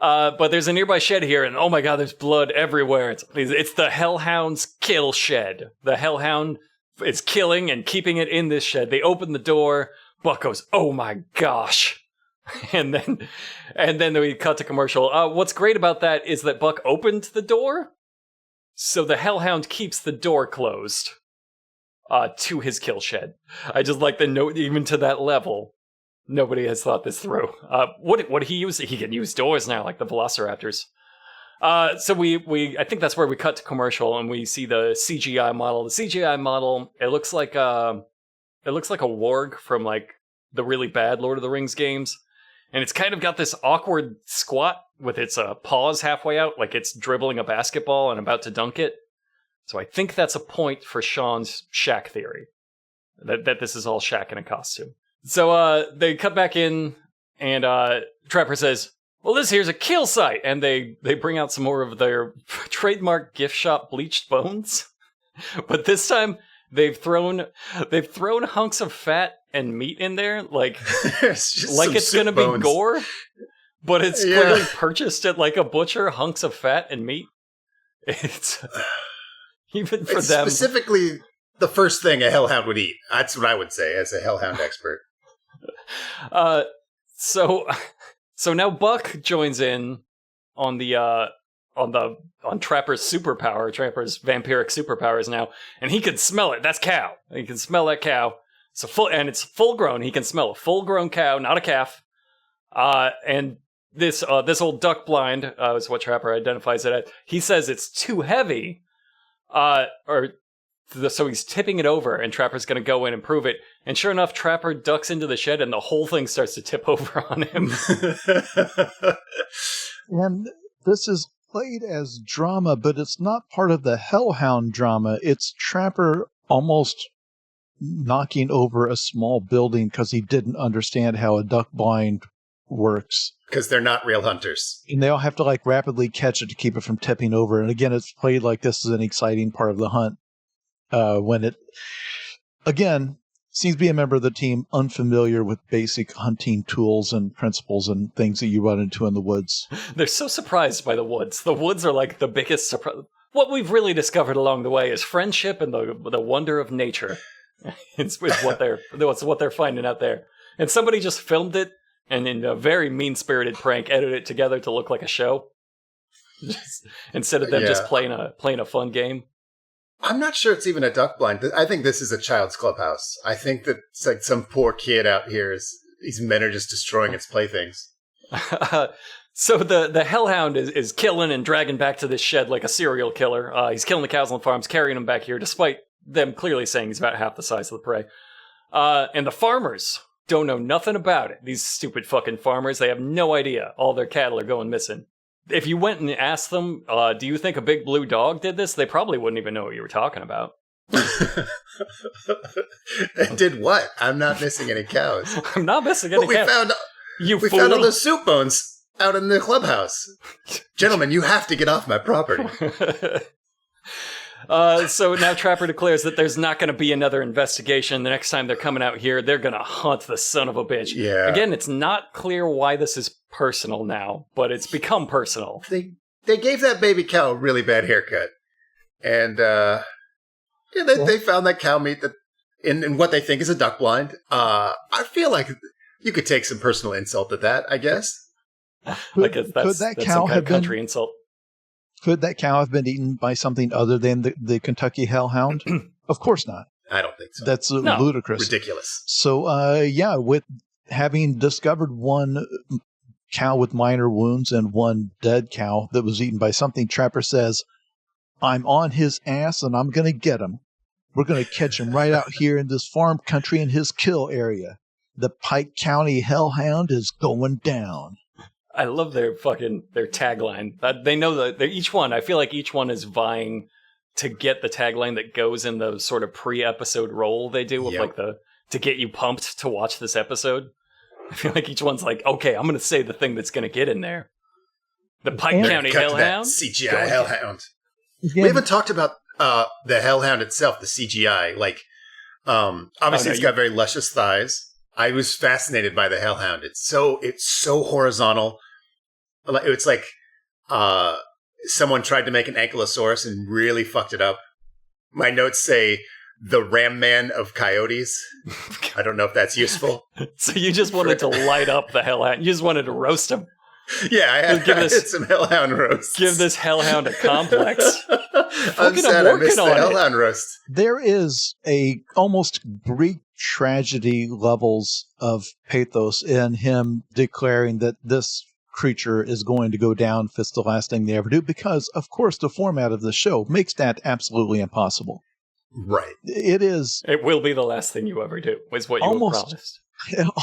But there's a nearby shed here, and oh my god, there's blood everywhere. It's the Hellhounds kill shed. The Hellhound is killing and keeping it in this shed. They open the door. Buck goes, oh my gosh. And then we cut to commercial. What's great about that is that Buck opened the door, so the Hellhound keeps the door closed to his kill shed. I just like the note, even to that level. Nobody has thought this through. What did he use? He can use doors now, like the Velociraptors. So I think that's where we cut to commercial, and we see the CGI model. The CGI model, it looks like a warg from like the really bad Lord of the Rings games, and it's kind of got this awkward squat with its paws halfway out, like it's dribbling a basketball and about to dunk it. So I think that's a point for Sean's Shaq theory, that this is all Shaq in a costume. So they cut back in, and Trapper says, well, this here's a kill site, and they bring out some more of their trademark gift shop bleached bones. But this time, they've thrown hunks of fat and meat in there, like it's gonna be gore, but it's clearly purchased at like a butcher, hunks of fat and meat. It's even for them. Specifically, the first thing a hellhound would eat. That's what I would say as a hellhound expert. So now Buck joins in on Trapper's superpower. Trapper's vampiric superpowers now, and he can smell it. That's cow. He can smell that cow. And it's full grown. He can smell a full grown cow, not a calf. And this old duck blind is what Trapper identifies it as. He says it's too heavy, or So he's tipping it over, and Trapper's going to go in and prove it. And sure enough, Trapper ducks into the shed, and the whole thing starts to tip over on him. And this is played as drama, but it's not part of the Hellhound drama. It's Trapper almost knocking over a small building because he didn't understand how a duck blind works. Because they're not real hunters. And they all have to like rapidly catch it to keep it from tipping over. And again, it's played like this is an exciting part of the hunt. When it, again, seems to be a member of the team unfamiliar with basic hunting tools and principles and things that you run into in the woods. They're so surprised by the woods. The woods are like the biggest surprise. What we've really discovered along the way is friendship and the wonder of nature. It's what they're finding out there. And somebody just filmed it and in a very mean-spirited prank edited it together to look like a show. Instead of them just playing a fun game. I'm not sure it's even a duck blind. I think this is a child's clubhouse. I think that it's like some poor kid out here these men are just destroying its playthings. So the Hellhound is killing and dragging back to this shed like a serial killer. He's killing the cows on the farms, carrying them back here, despite them clearly saying he's about half the size of the prey. And the farmers don't know nothing about it. These stupid fucking farmers, they have no idea all their cattle are going missing. If you went and asked them, do you think a big blue dog did this? They probably wouldn't even know what you were talking about. Did what? I'm not missing any cows. I'm not missing any cows. We found all the soup bones out in the clubhouse. Gentlemen, you have to get off my property. So now Trapper declares that there's not going to be another investigation. The next time they're coming out here, they're going to hunt the son of a bitch. Yeah. Again, it's not clear why this is personal now, but it's become personal. They gave that baby cow a really bad haircut. And they found that cow meat that in what they think is a duck blind. I feel like you could take some personal insult at that, I guess. Could that cow have country insult? Could that cow have been eaten by something other than the Kentucky Hellhound? Of course not. I don't think so. That's ludicrous. Ridiculous. So, with having discovered one cow with minor wounds and one dead cow that was eaten by something, Trapper says, I'm on his ass and I'm going to get him. We're going to catch him right out here in this farm country in his kill area. The Pike County Hellhound is going down. I love their tagline. They know that I feel like each one is vying to get the tagline that goes in the sort of pre-episode roll they do with to get you pumped to watch this episode. I feel like each one's like, okay, I'm going to say the thing that's going to get in there. The Pike County Hellhound? CGI Hellhound. We haven't talked about the Hellhound itself, the CGI. Like, obviously it's got very luscious thighs. I was fascinated by the Hellhound. It's so horizontal. It's like someone tried to make an ankylosaurus and really fucked it up. My notes say the Ram Man of coyotes. I don't know if that's useful. So you just wanted to light up the Hellhound. You just wanted to roast him. Yeah, I had some Hellhound roasts. Give this Hellhound a complex. I'm sad I missed the Hellhound roast. There is a almost Greek tragedy levels of pathos in him declaring that this creature is going to go down if it's the last thing they ever do, because, of course, the format of the show makes that absolutely impossible. Right. It will be the last thing you ever do, is what you have promised.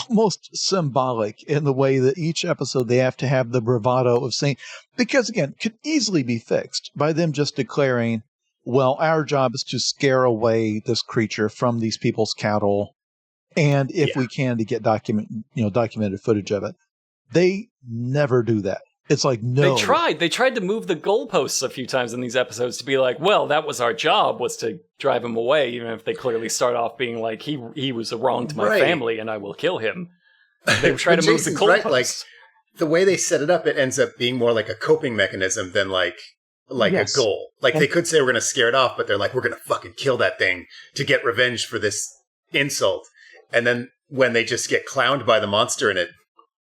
Almost symbolic in the way that each episode they have to have the bravado of saying, because again, could easily be fixed by them just declaring, well, our job is to scare away this creature from these people's cattle, and if we can, to get documented footage of it. They never do that. It's like, no. They tried to move the goalposts a few times in these episodes to be like, well, that was our job, was to drive him away, even if they clearly start off being like, he was a wrong to my family and I will kill him. They were trying to move the goalposts. Right, like, the way they set it up, it ends up being more like a coping mechanism than like a goal. Like, they could say we're going to scare it off, but they're like, we're going to fucking kill that thing to get revenge for this insult. And then when they just get clowned by the monster and it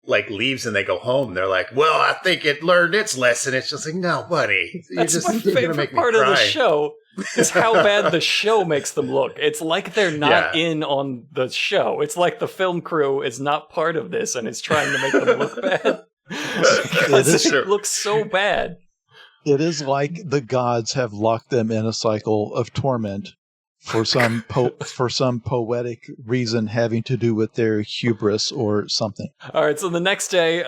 like leaves and they go home, they're like, well, I think it learned its lesson. It's just like, no, buddy. That's my favorite part of the show is how bad the show makes them look. It's like they're not in on the show. It's like the film crew is not part of this and is trying to make them look bad. It looks so bad. It is like the gods have locked them in a cycle of torment for some poetic reason having to do with their hubris or something. All right, so the next day,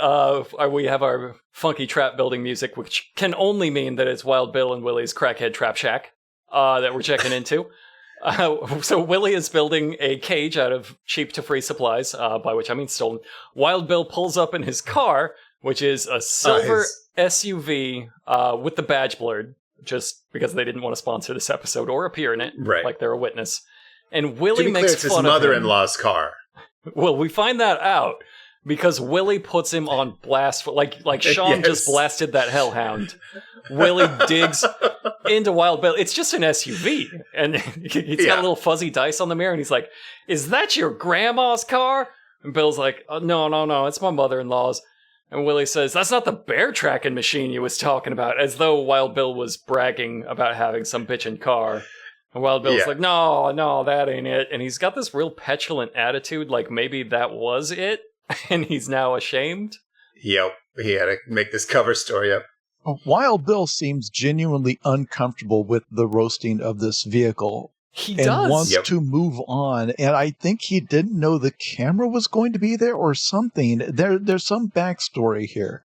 we have our funky trap building music, which can only mean that it's Wild Bill and Willie's Crackhead Trap Shack that we're checking into. So Willie is building a cage out of cheap to free supplies, by which I mean stolen. Wild Bill pulls up in his car, which is a silver SUV with the badge blurred, just because they didn't want to sponsor this episode or appear in it, like they're a witness. And Willie makes it's his fun of him. mother-in-law's car. Well, we find that out because Willie puts him on blast, like Sean just blasted that Hellhound. Willie digs into Wild Bill. It's just an SUV, and it's got a little fuzzy dice on the mirror, and he's like, "Is that your grandma's car?" And Bill's like, "No, it's my mother-in-law's." And Willie says, "That's not the bear tracking machine you was talking about," as though Wild Bill was bragging about having some bitchin' car. And Wild Bill's like, no, that ain't it. And he's got this real petulant attitude, like maybe that was it, and he's now ashamed. Yep, he had to make this cover story up. Wild Bill seems genuinely uncomfortable with the roasting of this vehicle. He and wants to move on. And I think he didn't know the camera was going to be there or something. There's some backstory here.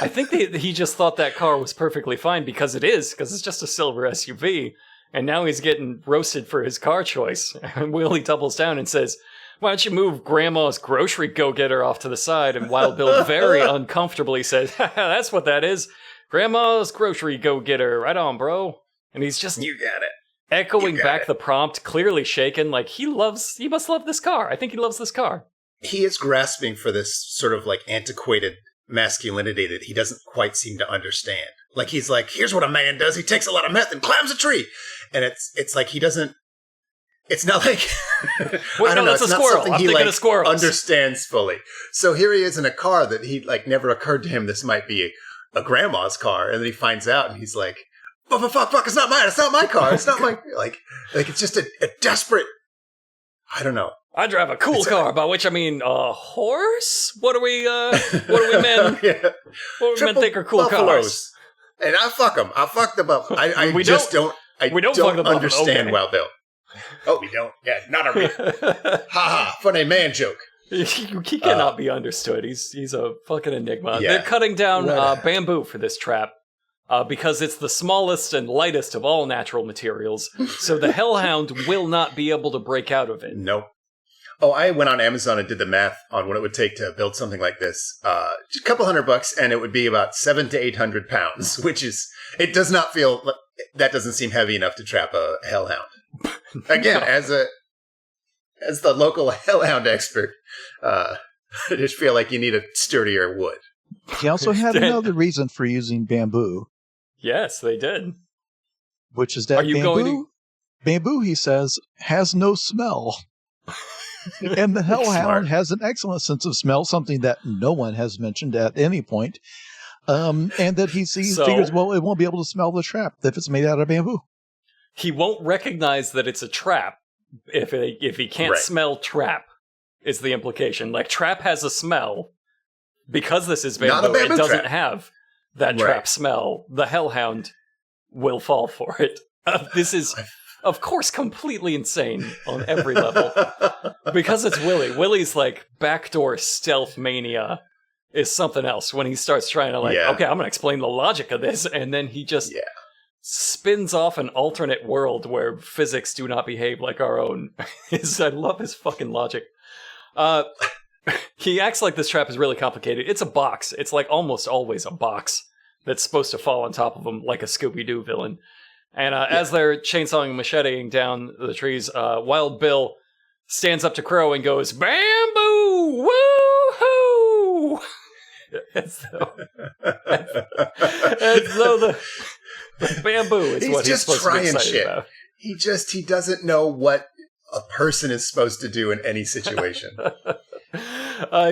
I think he just thought that car was perfectly fine because it's just a silver SUV. And now he's getting roasted for his car choice. And Willie doubles down and says, "Why don't you move Grandma's grocery go-getter off to the side?" And Wild Bill very uncomfortably says, "That's what that is. Grandma's grocery go-getter. Right on, bro." And he's just... You got it. Echoing back the prompt, clearly shaken, like he must love this car. I think he loves this car. He is grasping for this sort of like antiquated masculinity that he doesn't quite seem to understand. Like he's like, here's what a man does. He takes a lot of meth and climbs a tree. And it's like he doesn't, it's not like, Wait, no, that's a squirrel. I'm thinking of squirrels. Understands fully. So here he is in a car that he like never occurred to him this might be a grandma's car. And then he finds out and he's like, fuck, it's not mine. It's not my car. It's not my, like it's just a desperate, I don't know. I drive a cool car, by which I mean a horse? What do we men? What do men think are cool cars? And I fuck them. I fuck them up. I don't understand Wild Bill. Oh, we don't? Yeah, not a real. Ha, funny man joke. He cannot be understood. He's a fucking enigma. Yeah. They're cutting down bamboo for this trap. Because it's the smallest and lightest of all natural materials, so the Hellhound will not be able to break out of it. Nope. Oh, I went on Amazon and did the math on what it would take to build something like this. Just a couple $100, and it would be about 700 to 800 pounds, which is, it does not feel, that doesn't seem heavy enough to trap a Hellhound. Again, no. as the local Hellhound expert, I just feel like you need a sturdier wood. He also had another reason for using bamboo. Yes, they did. Which is that bamboo, he says, has no smell. And the Hellhound has an excellent sense of smell, something that no one has mentioned at any point. And that he figures, well, it won't be able to smell the trap if it's made out of bamboo. He won't recognize that it's a trap if he can't smell trap, is the implication. Like, trap has a smell. Because this is bamboo, it doesn't have that trap smell. The Hellhound will fall for it. This is, of course, completely insane on every level. Because it's Willie. Willie's, like, backdoor stealth mania is something else when he starts trying to, like, okay, I'm going to explain the logic of this. And then he just spins off an alternate world where physics do not behave like our own. I love his fucking logic. He acts like this trap is really complicated. It's a box. It's like almost always a box that's supposed to fall on top of him like a Scooby-Doo villain. And as they're chainsawing and macheteing down the trees, Wild Bill stands up to Crow and goes, "Bamboo! Woo-hoo!" as though the bamboo is what he's supposed to be excited about. He doesn't know what a person is supposed to do in any situation.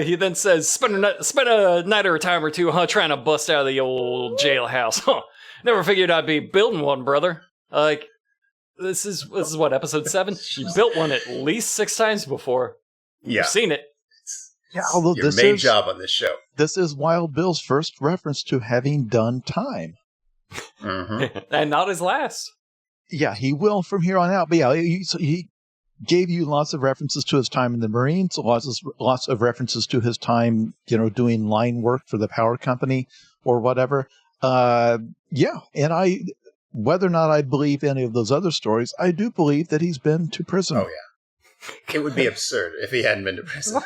He then says, spend a night or a time or two, trying to bust out of the old jailhouse. Never figured I'd be building one, brother. Like, this is what, episode 7? You built one at least 6 times before. Yeah. You've seen it. Yeah, although your main job on this show. This is Wild Bill's first reference to having done time. Mm-hmm. And not his last. Yeah, he will from here on out. But yeah, he gave you lots of references to his time in the Marines, lots of references to his time, doing line work for the power company or whatever. Yeah, and whether or not I believe any of those other stories, I do believe that he's been to prison. Oh, yeah. It would be absurd if he hadn't been to prison.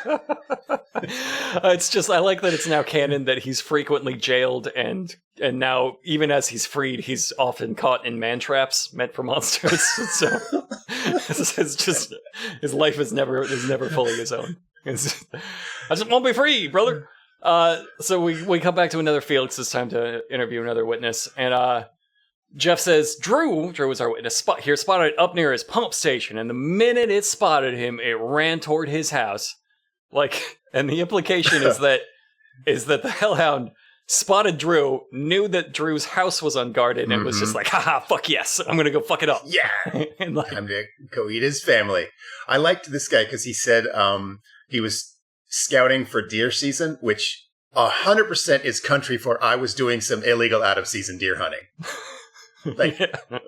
It's just, I like that it's now canon that he's frequently jailed, and now, even as he's freed, he's often caught in man traps meant for monsters. So it's just, his life is never fully his own. I just won't be free, brother. So we come back to another Felix. It's time to interview another witness, and Jeff says, Drew is our witness, spotted it up near his pump station, and the minute it spotted him, it ran toward his house. And the implication is that the Hellhound spotted Drew, knew that Drew's house was unguarded, and was just like, haha, fuck yes, I'm gonna go fuck it up. Yeah! And time to go eat his family. I liked this guy because he said he was scouting for deer season, which 100% is country for I was doing some illegal out-of-season deer hunting.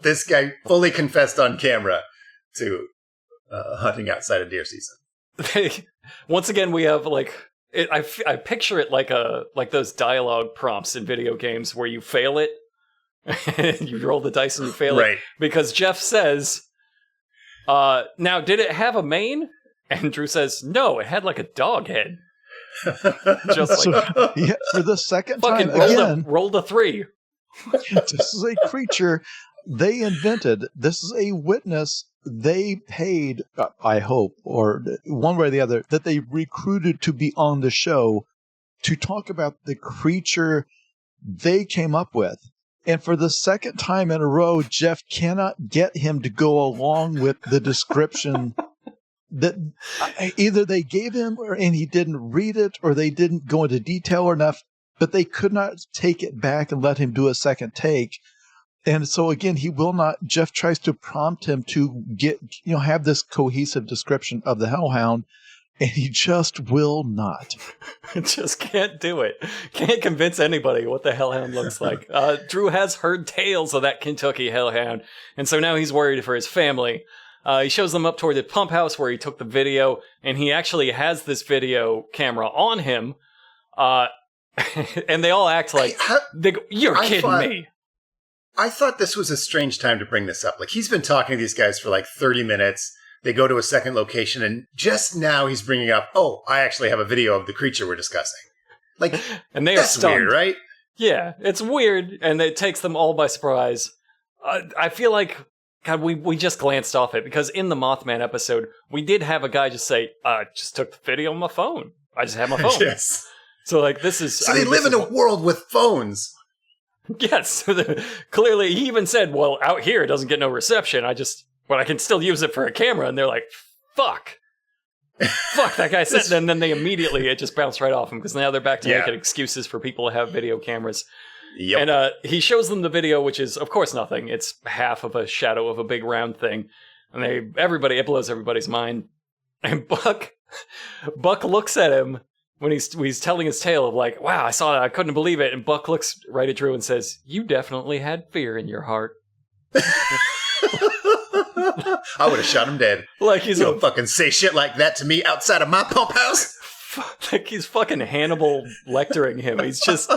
This guy fully confessed on camera to hunting outside of deer season. Once again, we have I picture it like those dialogue prompts in video games where you fail it, and you roll the dice and you fail it. Because Jeff says, now, did it have a mane? And Drew says, no, it had like a dog head. Just yeah, for the second time again. Roll the 3. This is a creature they invented. This is a witness they paid, I hope, or one way or the other, that they recruited to be on the show to talk about the creature they came up with. And for the second time in a row, Jeff cannot get him to go along with the description that either they gave him and he didn't read it, or they didn't go into detail enough, but they could not take it back and let him do a second take. And so again, he will not. Jeff tries to prompt him to have this cohesive description of the Hellhound, and he just will not. Just can't do it. Can't convince anybody what the Hellhound looks like. Drew has heard tales of that Kentucky Hellhound, and so now he's worried for his family. He shows them up toward the pump house where he took the video, and he actually has this video camera on him. And they all act like, you're kidding me. I thought this was a strange time to bring this up. He's been talking to these guys for 30 minutes. They go to a second location, and just now he's bringing up, I actually have a video of the creature we're discussing. And they are that's stunned. Weird, right? Yeah, it's weird, and it takes them all by surprise. I feel like, God, we just glanced off it, because in the Mothman episode, we did have a guy just say, I just took the video on my phone. I just have my phone. Yes. So, this is... So they live in a world with phones. Yes. Clearly, he even said, well, out here it doesn't get no reception. But I can still use it for a camera. And they're like, fuck. Fuck, that guy said. And then it just bounced right off him, because now they're back to making excuses for people to have video cameras. Yep. And he shows them the video, which is, of course, nothing. It's half of a shadow of a big round thing. And it blows everybody's mind. And Buck looks at him when he's telling his tale of wow, I saw that, I couldn't believe it. And Buck looks right at Drew and says, you definitely had fear in your heart. I would have shot him dead. He's don't fucking say shit like that to me outside of my pump house. He's fucking Hannibal lecturing him. He's just,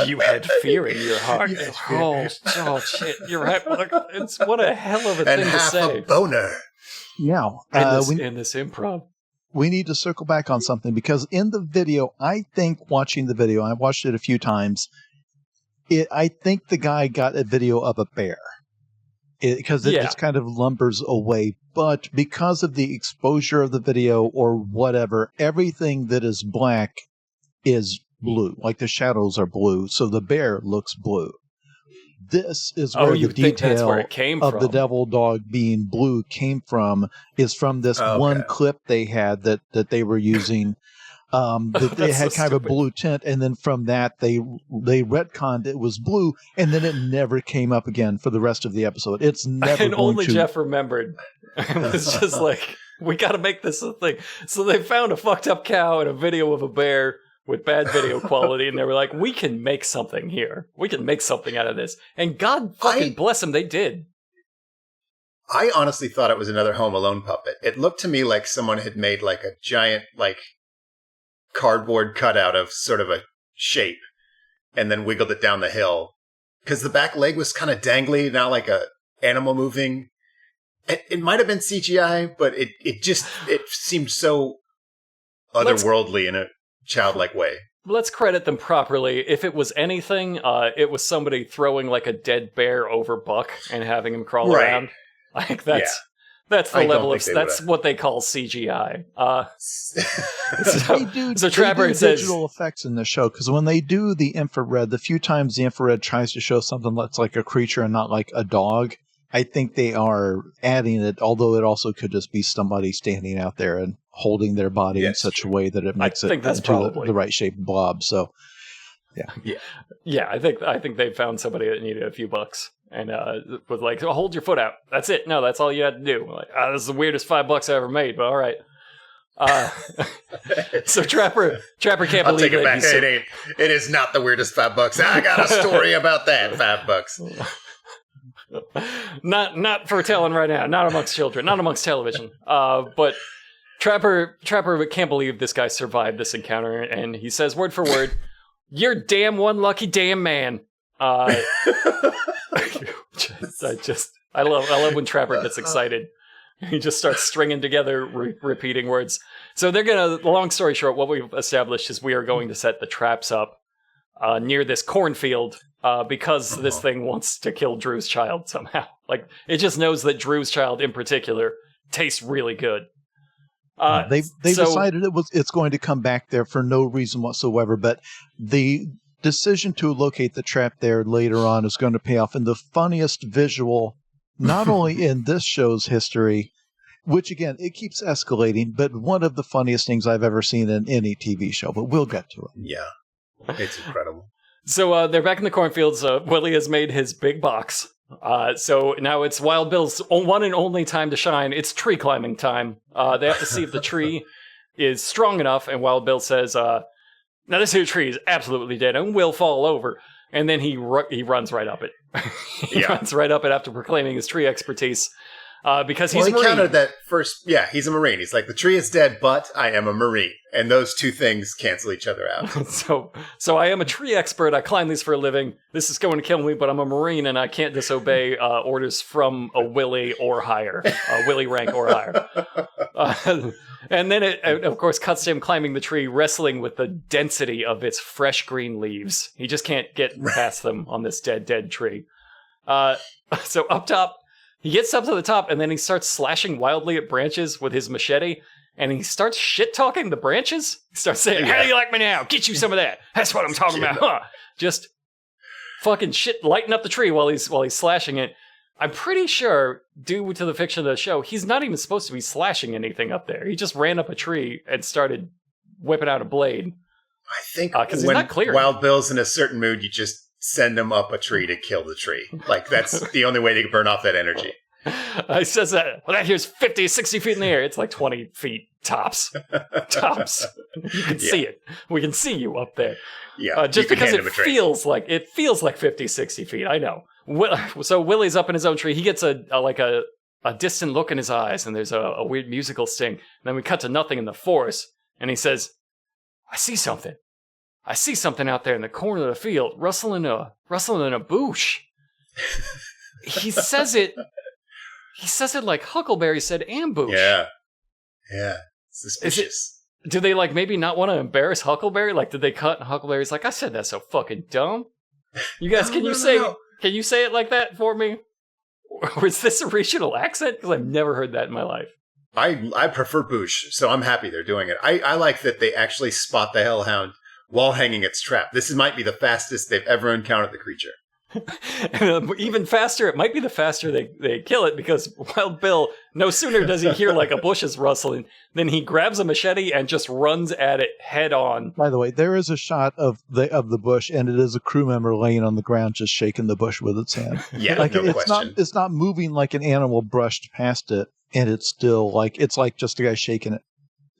you had fear in your heart. Oh shit, you're right. What a hell of a thing to say. And half a boner. Now, in this improv. We need to circle back on something, because in the video, I think watching the video, I've watched it a few times, I think the guy got a video of a bear, because it just kind of lumbers away. But because of the exposure of the video or whatever, everything that is black is blue, the shadows are blue. So the bear looks blue. This is where the detail of the devil dog being blue came from, is from this one clip they had that they were using. That they had kind of a blue tint, and then from that they retconned it was blue, and then it never came up again for the rest of the episode. It's never and only Jeff remembered. It was just we got to make this a thing. So they found a fucked up cow and a video of a bear with bad video quality, and they were like, we can make something here. We can make something out of this. And God fucking bless them, they did. I honestly thought it was another Home Alone puppet. It looked to me like someone had made like a giant like cardboard cutout of sort of a shape and then wiggled it down the hill. Because the back leg was kind of dangly, not like a animal moving. It might have been CGI, but it seemed so otherworldly in a childlike way. Let's credit them properly. If it was anything, it was somebody throwing like a dead bear over Buck and having him crawl around. Like that's the level of that's what they call CGI. So Trapper says digital effects in the show, because when they do the infrared, the few times the infrared tries to show something that's like a creature and not like a dog, I think they are adding it, although it also could just be somebody standing out there and holding their body in such a way that it makes it into the right shaped blob. So, I think they found somebody that needed a few bucks and was like, oh, hold your foot out. That's it. No, that's all you had to do. Like, this is the weirdest $5 I ever made, but all right. So Trapper can't I'll believe take it back. It is not the weirdest $5. I got a story about that. $5. Not for telling right now. Not amongst children. Not amongst television. But Trapper can't believe this guy survived this encounter, and he says word for word, "You're damn one lucky damn man." I love when Trapper gets excited. He just starts stringing together repeating words. So they're gonna. Long story short, what we've established is we are going to set the traps up near this cornfield. Because this thing wants to kill Drew's child somehow. Like, it just knows that Drew's child in particular tastes really good. They decided it's going to come back there for no reason whatsoever, but the decision to locate the trap there later on is going to pay off in the funniest visual, not only in this show's history, which again, it keeps escalating, but one of the funniest things I've ever seen in any TV show, but we'll get to it. Yeah, it's incredible. So they're back in the cornfields. Willie has made his big box. So now it's Wild Bill's one and only time to shine. It's tree climbing time. They have to see if the tree is strong enough. And Wild Bill says, now this here tree is absolutely dead and will fall over. And then he runs right up it. He runs right up it after proclaiming his tree expertise. Because he's a Marine. He countered that first. Yeah, he's a Marine. He's like, the tree is dead, but I am a Marine. And those two things cancel each other out. So I am a tree expert. I climb these for a living. This is going to kill me, but I'm a Marine and I can't disobey orders from a Willie or higher. Willie rank or higher. And then it, of course, cuts to him climbing the tree, wrestling with the density of its fresh green leaves. He just can't get past them on this dead tree. So up top, he gets up to the top, and then he starts slashing wildly at branches with his machete, and he starts shit-talking the branches. He starts saying, how do you like me now? Get you some of that. That's what I'm talking about. Huh? Just fucking shit, lighting up the tree while he's slashing it. I'm pretty sure, due to the fiction of the show, he's not even supposed to be slashing anything up there. He just ran up a tree and started whipping out a blade. I think when Wild Bill's in a certain mood, you just send him up a tree to kill the tree. Like, that's the only way they can burn off that energy. He says that, well, that here's 50, 60 feet in the air. It's like 20 feet tops. You can see it. We can see you up there. Yeah, just because it feels like 50, 60 feet. I know. So Willie's up in his own tree. He gets a distant look in his eyes, and there's a weird musical sting. And then we cut to nothing in the forest, and he says, I see something. I see something out there in the corner of the field, rustling in a bush. He says it like Huckleberry said ambush. Yeah. Suspicious. Do they maybe not want to embarrass Huckleberry? Did they cut and Huckleberry's like, I said that's so fucking dumb. You guys, can you say it like that for me? Or is this a regional accent? Because I've never heard that in my life. I prefer bush, so I'm happy they're doing it. I like that they actually spot the Hellhound while hanging its trap. This might be the fastest they've ever encountered the creature. Even faster, it might be the faster they kill it, because Wild Bill, no sooner does he hear a bush is rustling, than he grabs a machete and just runs at it head on. By the way, there is a shot of the bush, and it is a crew member laying on the ground just shaking the bush with its hand. Yeah, no question. It's not moving like an animal brushed past it, and it's still it's like just a guy shaking it.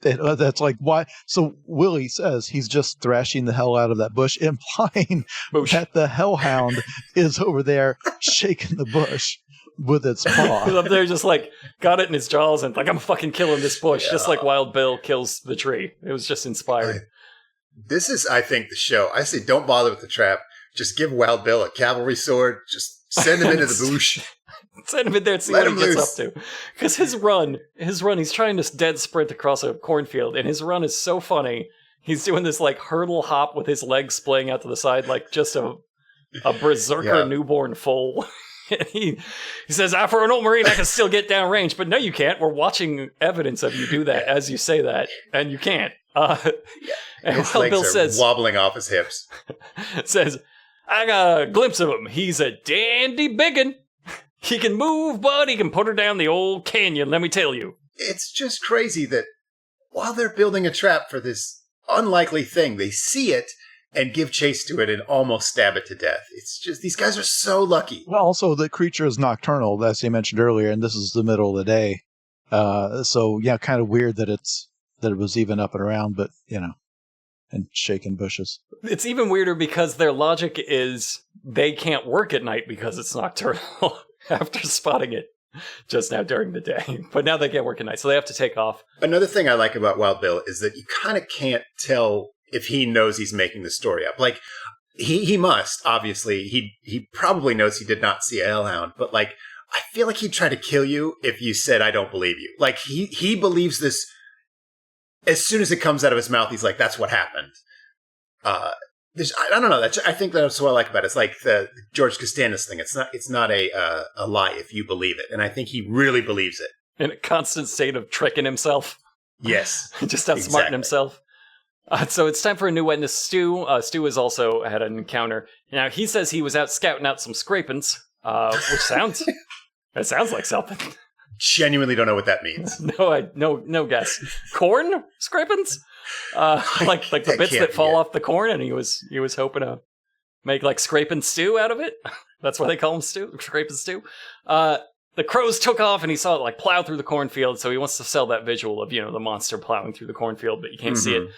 That's why. So Willie says he's just thrashing the hell out of that bush, implying that the Hellhound is over there shaking the bush. with its paw. Up there, just like got it in his jaws and like, I'm fucking killing this bush, just like Wild Bill kills the tree. It was just inspired. This is, I think, the show. I say, don't bother with the trap. Just give Wild Bill a cavalry sword. Just send him into the bush. Send him in there and see what he gets up to. Because his run, he's trying to dead sprint across a cornfield, and his run is so funny. He's doing this like hurdle hop with his legs splaying out to the side, like just a berserker newborn foal. And he says, for an old Marine, I can still get down range, but no, you can't. We're watching evidence of you do that as you say that, and you can't. And his Wild legs Bill are says, wobbling off his hips. says, I got a glimpse of him. He's a dandy biggin. He can move, but he can put her down the old canyon, let me tell you. It's just crazy that while they're building a trap for this unlikely thing, they see it and give chase to it and almost stab it to death. It's just, these guys are so lucky. Well, also, the creature is nocturnal, as you mentioned earlier, and this is the middle of the day. So, yeah, kind of weird that it was even up and around, but, and shaking bushes. It's even weirder because their logic is they can't work at night because it's nocturnal after spotting it just now during the day. But now they can't work at night, so they have to take off. Another thing I like about Wild Bill is that you kind of can't tell if he knows he's making the story up. Like, he must, obviously. He probably knows he did not see a hellhound, but, like, I feel like he'd try to kill you if you said, I don't believe you. Like, he believes this. As soon as it comes out of his mouth, he's like, that's what happened. I don't know. I think that's what I like about it. It's like the George Costanza thing. It's not a lie if you believe it. And I think he really believes it. In a constant state of tricking himself. Yes. Just outsmarting himself. So it's time for a new witness, Stu. Stu has also had an encounter. Now, he says he was out scouting out some scrapings, which sounds like something. Genuinely don't know what that means. No guess. Corn scrapings? Like the bits that fall off the corn, and he was hoping to make like scraping stew out of it. That's why they call him stew, scraping stew. The crows took off, and he saw it like plow through the cornfield. So he wants to sell that visual of the monster plowing through the cornfield, but you can't see it.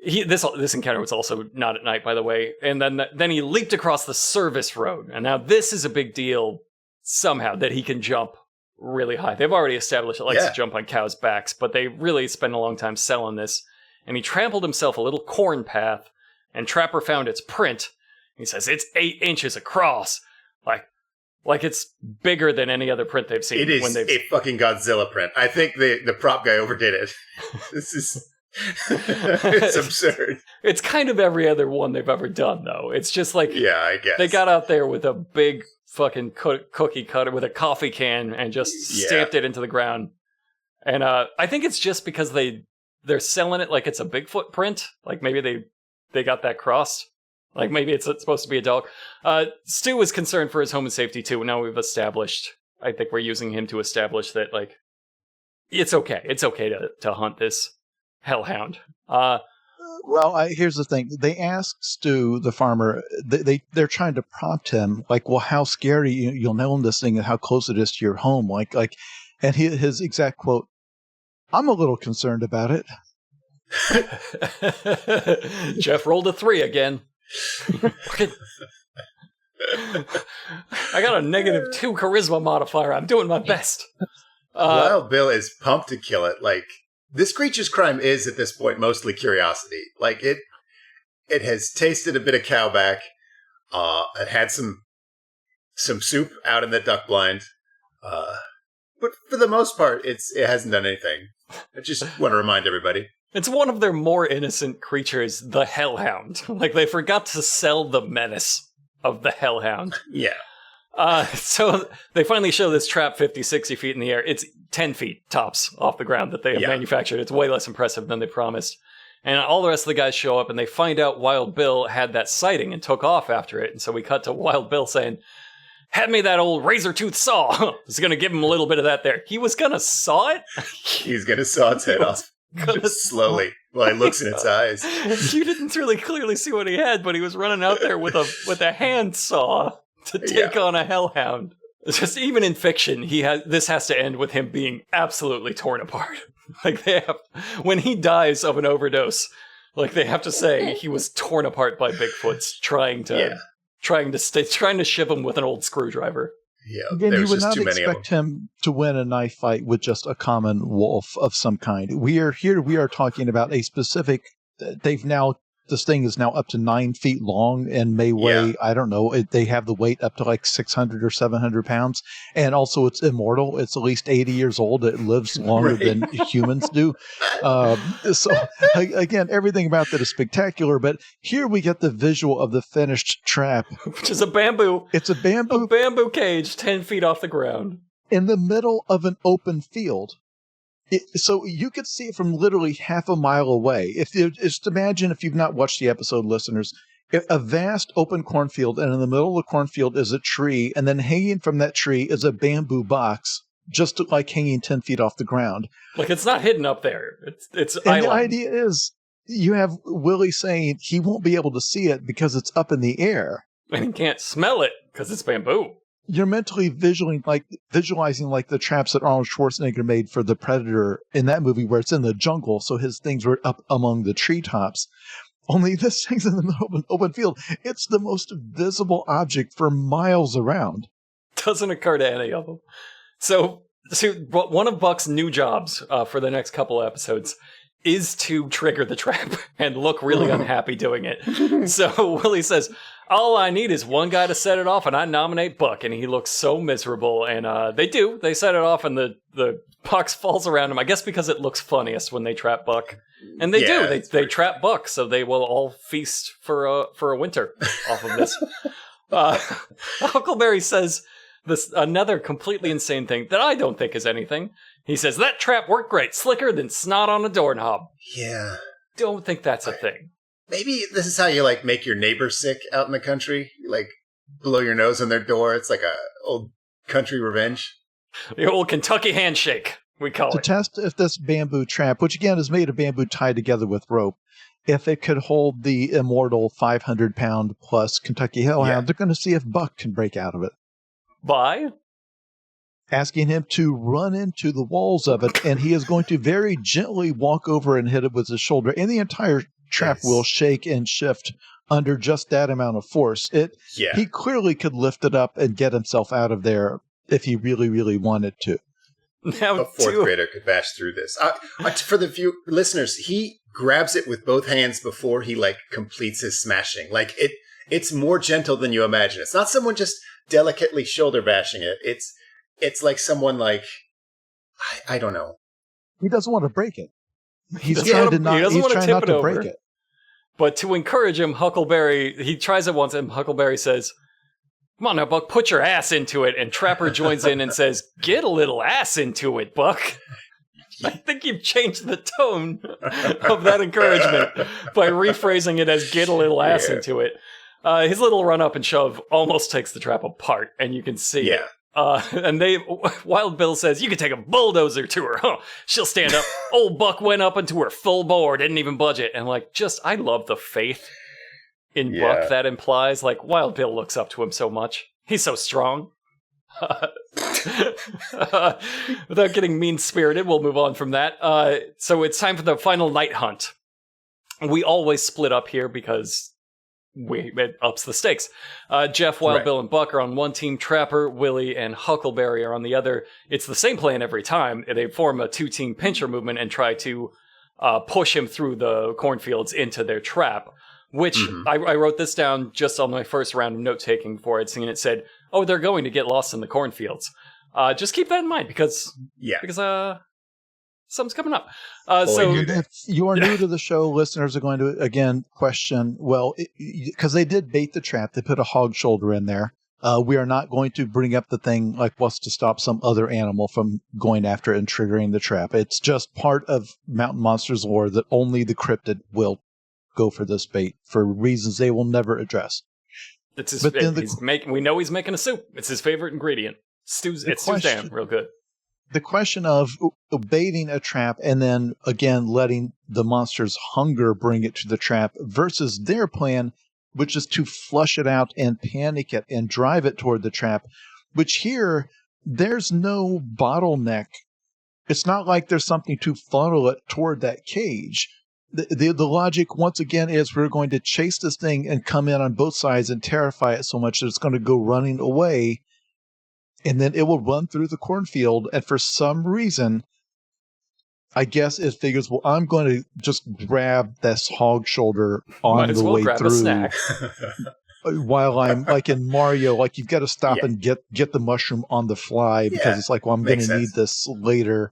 This encounter was also not at night, by the way. And then he leaped across the service road, and now this is a big deal. Somehow that he can jump really high. They've already established it likes to jump on cows' backs, but they really spend a long time selling this. And he trampled himself a little corn path, and Trapper found its print. He says it's 8 inches across, like it's bigger than any other print they've seen. It is a fucking Godzilla print. I think the prop guy overdid it. This is it's absurd. It's kind of every other one they've ever done, though. It's just like I guess they got out there with a big fucking cookie cutter with a coffee can and just stamped it into the ground. And I think it's just because they're selling it like it's a Bigfoot print. Like maybe they got that crossed. Like maybe it's supposed to be a dog. Stu was concerned for his home and safety too. Now we've established. I think we're using him to establish that like it's okay. It's okay to hunt this hellhound. Well, here's the thing. They asked Stu, the farmer, they're trying to prompt him, like, well, how scary you'll know this thing and how close it is to your home. Like, and his exact quote, I'm a little concerned about it. Jeff rolled a 3 again. I got a -2 charisma modifier. I'm doing my best. Wild Bill is pumped to kill it. Like, this creature's crime is, at this point, mostly curiosity. Like, it has tasted a bit of cowback. It had some soup out in the duck blind. But for the most part, it hasn't done anything. I just want to remind everybody. It's one of their more innocent creatures, the Hellhound. Like, they forgot to sell the menace of the Hellhound. Yeah. So they finally show this trap 50, 60 feet in the air. It's 10 feet tops off the ground that they have manufactured. It's way less impressive than they promised. And all the rest of the guys show up and they find out Wild Bill had that sighting and took off after it. And so we cut to Wild Bill saying, "Had me that old razor tooth saw." I was going to give him a little bit of that there. He was going to saw it? He's going to saw its head off. Just slowly while he looks in its eyes. You didn't really clearly see what he had, but he was running out there with a hand saw to take on a hellhound. It's just even in fiction, this has to end with him being absolutely torn apart. Like when he dies of an overdose, like they have to say he was torn apart by Bigfoots trying to ship him with an old screwdriver. Yeah, Again, you there's would just not too many of them. expect him to win a knife fight with just a common wolf of some kind. We are talking about a specific, this thing is now up to 9 feet long and may weigh, Yeah. I don't know, they have the weight up to like 600 or 700 pounds. And also it's immortal. It's at least 80 years old. It lives longer Right. than humans do. Again, everything about that is spectacular. But here we get the visual of the finished trap. Which is a bamboo. It's a bamboo cage 10 feet off the ground. In the middle of an open field. So you could see it from literally half a mile away. Just imagine, if you've not watched the episode, listeners, a vast open cornfield, and in the middle of the cornfield is a tree, and then hanging from that tree is a bamboo box, just like hanging 10 feet off the ground. Like, it's not hidden up there. It's And island. the idea is, you have Willie saying he won't be able to see it because it's up in the air. And he can't smell it because it's bamboo. You're mentally visualizing like the traps that Arnold Schwarzenegger made for the Predator in that movie, where it's in the jungle, so his things were up among the treetops. Only this thing's in the middle of an open field. It's the most visible object for miles around. Doesn't occur to any of them. So one of Buck's new jobs for the next couple episodes is to trigger the trap and look really unhappy doing it. So Willie says, all I need is one guy to set it off, and I nominate Buck. And he looks so miserable. And they do. They set it off, and the box falls around him. I guess because it looks funniest when they trap Buck. And they do. They trap Buck, so they will all feast for a winter off of this. Huckleberry says another completely insane thing that I don't think is anything. He says, that trap worked great. Slicker than snot on a doorknob. Yeah. Don't think that's a thing. Maybe this is how you, like, make your neighbor sick out in the country. You, like, blow your nose on their door. It's like a old country revenge. The old Kentucky handshake, we call To it. test if this bamboo trap, which again is made of bamboo tied together with rope, if it could hold the immortal 500-pound plus Kentucky Hellhound, they're going to see if Buck can break out of it. By? Asking him to run into the walls of it, and he is going to very gently walk over and hit it with his shoulder, and the entire trap will shake and shift under just that amount of force. He clearly could lift it up and get himself out of there if he really, really wanted to. Now, a fourth grader could bash through this. For the few listeners, he grabs it with both hands before he, like, completes his smashing. Like, it's more gentle than you imagine. It's not someone just delicately shoulder bashing it. It's like someone, like, I don't know. He doesn't want to break it. He's trying trying not to break it. But to encourage him, Huckleberry, he tries it once, and Huckleberry says, come on now, Buck, put your ass into it. And Trapper joins in and says, get a little ass into it, Buck. I think you've changed the tone of that encouragement by rephrasing it as get a little ass into it. His little run up and shove almost takes the trap apart, and you can see it. And Wild Bill says, you can take a bulldozer to her, huh? She'll stand up. Old Buck went up into her full bore, didn't even budge it. And I love the faith in Buck that implies. Like, Wild Bill looks up to him so much. He's so strong. Without getting mean-spirited, we'll move on from that. So it's time for the final night hunt. We always split up here because it ups the stakes. Jeff, Wild Bill, and Buck are on one team. Trapper, Willie, and Huckleberry are on the other. It's the same plan every time. They form a two-team pincher movement and try to push him through the cornfields into their trap, which I wrote this down just on my first round of note-taking before I'd seen it. Said, oh, they're going to get lost in the cornfields. Just keep that in mind because something's coming up. If you are new to the show, listeners are going to, again, question, because they did bait the trap. They put a hog shoulder in there. We are not going to bring up the thing like what's to stop some other animal from going after it and triggering the trap. It's just part of Mountain Monsters lore that only the cryptid will go for this bait for reasons they will never address. We know he's making a soup. It's his favorite ingredient. Stews down real good. The question of baiting a trap and then, again, letting the monster's hunger bring it to the trap versus their plan, which is to flush it out and panic it and drive it toward the trap, which here, there's no bottleneck. It's not like there's something to funnel it toward that cage. The logic, once again, is we're going to chase this thing and come in on both sides and terrify it so much that it's going to go running away. and then it will run through the cornfield. And for some reason, I guess it figures, well, I'm going to just grab this hog shoulder on the way through. A snack. While I'm like in Mario, like you've got to stop and get the mushroom on the fly because it's like, well, I'm going to need this later.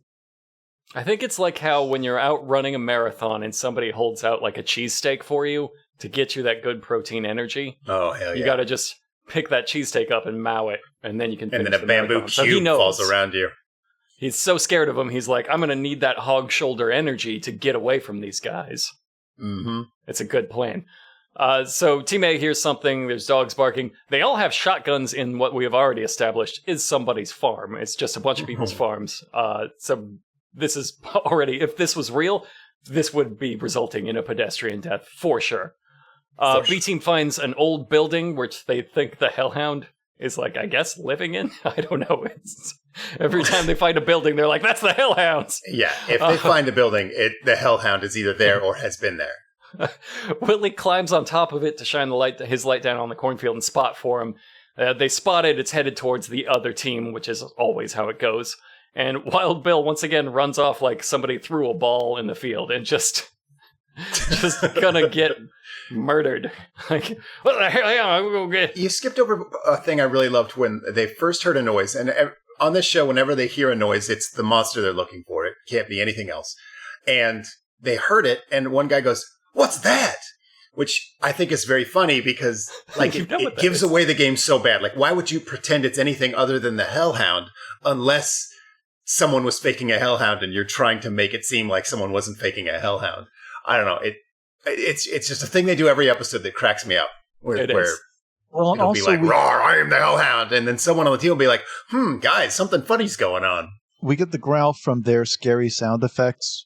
I think it's like how when you're out running a marathon and somebody holds out like a cheesesteak for you to get you that good protein energy. Oh, hell yeah. You got to just pick that cheesesteak up and mow it, and then you can finish and then a bamboo cube falls around you. He's so scared of him, he's like, I'm going to need that hog shoulder energy to get away from these guys. Mm-hmm. It's a good plan. So Team A hears something, there's dogs barking. They all have shotguns in what we have already established is somebody's farm. It's just a bunch of people's farms. So this is already, if this was real, this would be resulting in a pedestrian death, for sure. B Team finds an old building, which they think the Hellhound is like, I guess, living in? I don't know. Every time they find a building, they're like, that's the Hellhounds! Yeah, if they find a building, the Hellhound is either there or has been there. Willie climbs on top of it to shine his light down on the cornfield and spot for him. They spot it, it's headed towards the other team, which is always how it goes. And Wild Bill once again runs off like somebody threw a ball in the field and just gonna get murdered. Like, what the hell? You skipped over a thing I really loved when they first heard a noise. And on this show, whenever they hear a noise, it's the monster they're looking for. It can't be anything else. And they heard it, and one guy goes, "What's that?" Which I think is very funny because like it gives away the game so bad. Like, why would you pretend it's anything other than the Hellhound unless someone was faking a Hellhound and you're trying to make it seem like someone wasn't faking a Hellhound? I don't know. It's just a thing they do every episode that cracks me up. Where it'll be like, "Roar, I am the Hellhound," and then someone on the team will be like, guys, something funny's going on. We get the growl from their scary sound effects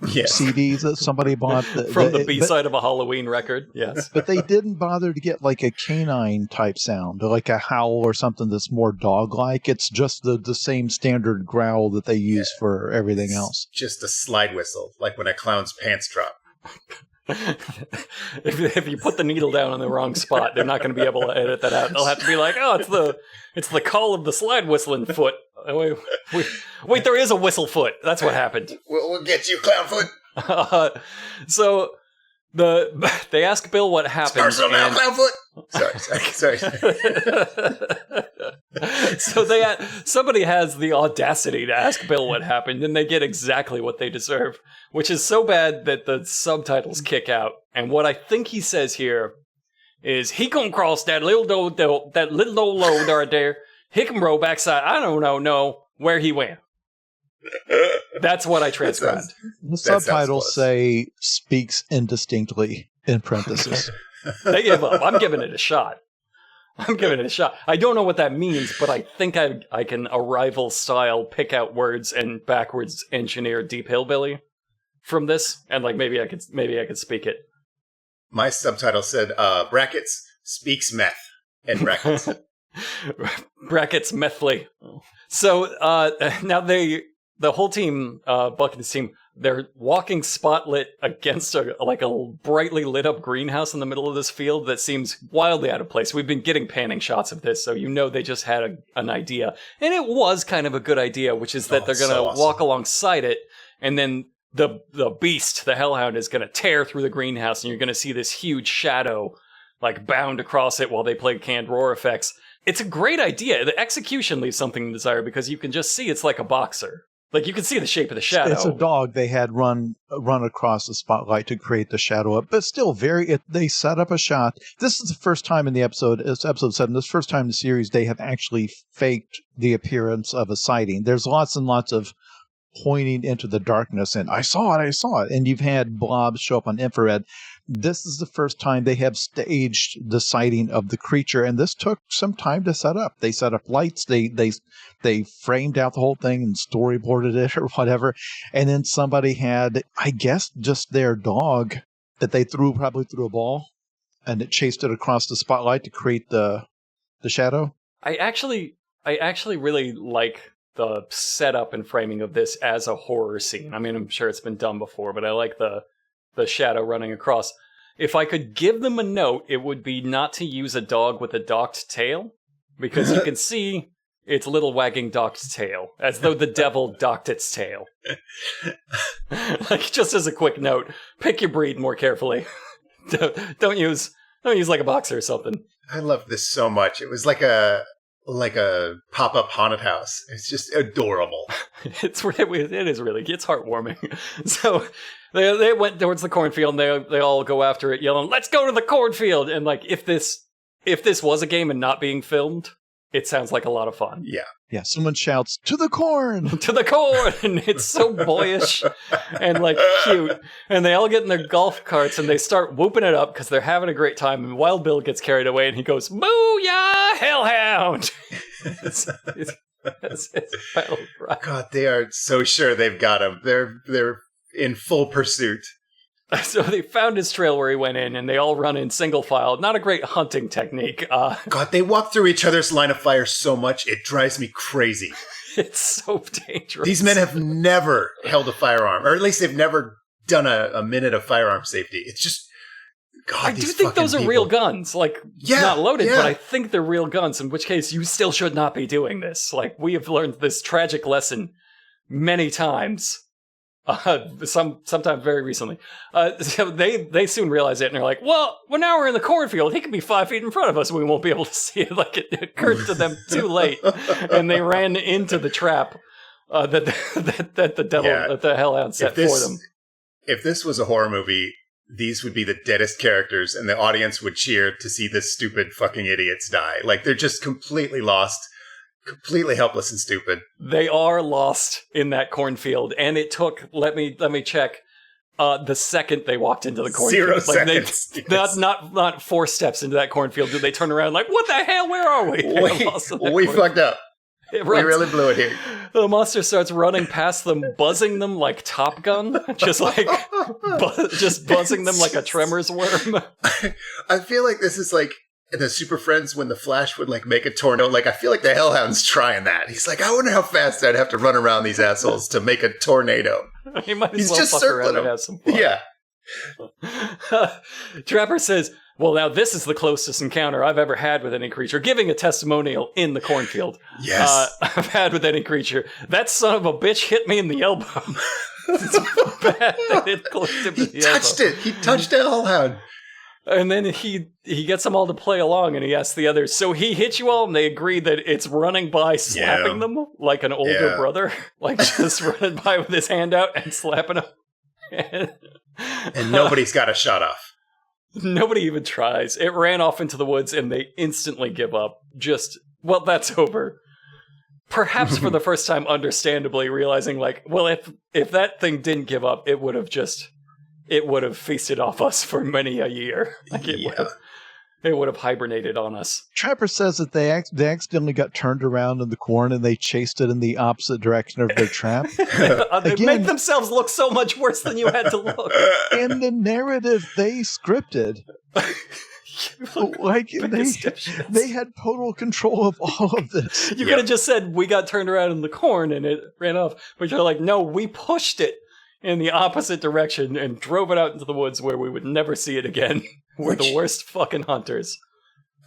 CDs that somebody bought. From the B-side of a Halloween record, yes. But they didn't bother to get like a canine type sound, like a howl or something that's more dog-like. It's just the same standard growl that they use for everything else. Just a slide whistle, like when a clown's pants drop. If you put the needle down in the wrong spot, they're not going to be able to edit that out. They'll have to be like, "Oh, it's the call of the slide whistling foot." Wait, there is a whistle foot. That's what happened. We'll get you, Clownfoot. So they ask Bill what happened. It's personal now, Clownfoot. Sorry. So somebody has the audacity to ask Bill what happened, and they get exactly what they deserve, which is so bad that the subtitles kick out. And what I think he says here is, "He come cross that little old road right there. He can roll backside. I don't know where he went." That's what I transcribed. The subtitles say "speaks indistinctly" in parentheses. They give up. I'm giving it a shot. I don't know what that means, but I think I can Arrival style pick out words and backwards engineer Deep Hillbilly from this, and like maybe I could speak it. My subtitle said brackets speaks meth in brackets. Brackets methly. So now the whole team, Buckett's team, they're walking spotlit against a brightly lit up greenhouse in the middle of this field that seems wildly out of place. We've been getting panning shots of this, so you know they just had an idea. And it was kind of a good idea, which is that they're going to walk alongside it, and then the beast, the Hellhound, is going to tear through the greenhouse, and you're going to see this huge shadow like bound across it while they play canned roar effects. It's a great idea. The execution leaves something to desire because you can just see it's like a boxer. Like, you can see the shape of the shadow. It's a dog they had run across the spotlight to create the shadow up, but still they set up a shot. This is the first time in the episode, it's episode 7, this first time in the series they have actually faked the appearance of a sighting. There's lots and lots of pointing into the darkness and I saw it. And you've had blobs show up on infrared. This is the first time they have staged the sighting of the creature, and this took some time to set up. They set up lights, they framed out the whole thing and storyboarded it or whatever, and then somebody had, I guess, just their dog that they probably threw a ball, and it chased it across the spotlight to create the shadow. I actually really like the setup and framing of this as a horror scene. I mean, I'm sure it's been done before, but I like the shadow running across. If I could give them a note, it would be not to use a dog with a docked tail, because you can see its little wagging docked tail, as though the devil docked its tail. Like, just as a quick note, pick your breed more carefully. Don't use like a boxer or something. I love this so much. It was like a pop-up haunted house. It's just adorable. It is really, it's heartwarming. So they went towards the cornfield, and they all go after it, yelling, "Let's go to the cornfield!" And like, if this was a game and not being filmed, it sounds like a lot of fun. Yeah. Yeah, someone shouts, "To the corn!" To the corn! And it's so boyish and like cute. And they all get in their golf carts and they start whooping it up because they're having a great time. And Wild Bill gets carried away and he goes, "Booyah, Hellhound!" it's battle cry. God, they are so sure they've got him. They're in full pursuit. So they found his trail where he went in, and they all run in single file. Not a great hunting technique. God, they walk through each other's line of fire so much, it drives me crazy. It's so dangerous. These men have never held a firearm, or at least they've never done a minute of firearm safety. It's just, God, I do think those are real guns. Like, not loaded, but I think they're real guns, in which case you still should not be doing this. Like, we have learned this tragic lesson many times. Sometime very recently. So they soon realize it, and they're like, well, now we're in the cornfield. He could be 5 feet in front of us, and we won't be able to see it. Like, it occurred to them too late, and they ran into the trap that the Hellhound set for them. If this was a horror movie, these would be the deadest characters, and the audience would cheer to see this stupid fucking idiots die. Like, they're just completely lost. Completely helpless and stupid. They are lost in that cornfield, and it took, let me check, the second they walked into the cornfield. 0 seconds. Not 4 steps into that cornfield did they turn around like, what the hell, where are we? We fucked up. We really blew it here. The monster starts running past them, buzzing them like Top Gun, just buzzing them like a Tremors worm. I feel like this is like the Super Friends when the Flash would like make a tornado. Like, I feel like the Hellhound's trying that. He's like, I wonder how fast I'd have to run around these assholes to make a tornado. He might as He's well just fuck circling around them. and have some fun. Yeah. Trapper says, well, now this is the closest encounter I've ever had with any creature, giving a testimonial in the cornfield. Yes. I've had with any creature. That son of a bitch hit me in the elbow. It's bad that it close to He touched it. He touched a Hellhound. And then he gets them all to play along, and he asks the others, so he hit you all, and they agree that it's running by slapping them like an older brother, like just running by with his hand out and slapping them. And nobody's got a shot off. Nobody even tries. It ran off into the woods, and they instantly give up. Well, that's over. Perhaps for the first time, understandably, realizing, like, well, if that thing didn't give up, it would have feasted off us for many a year. Like, it would have hibernated on us. Trapper says that they accidentally got turned around in the corn and they chased it in the opposite direction of their trap. They make themselves look so much worse than you had to look. In the narrative they scripted, like they had total control of all of this. You could have just said, we got turned around in the corn and it ran off. But you're like, no, we pushed it in the opposite direction and drove it out into the woods where we would never see it again. We're the worst fucking hunters.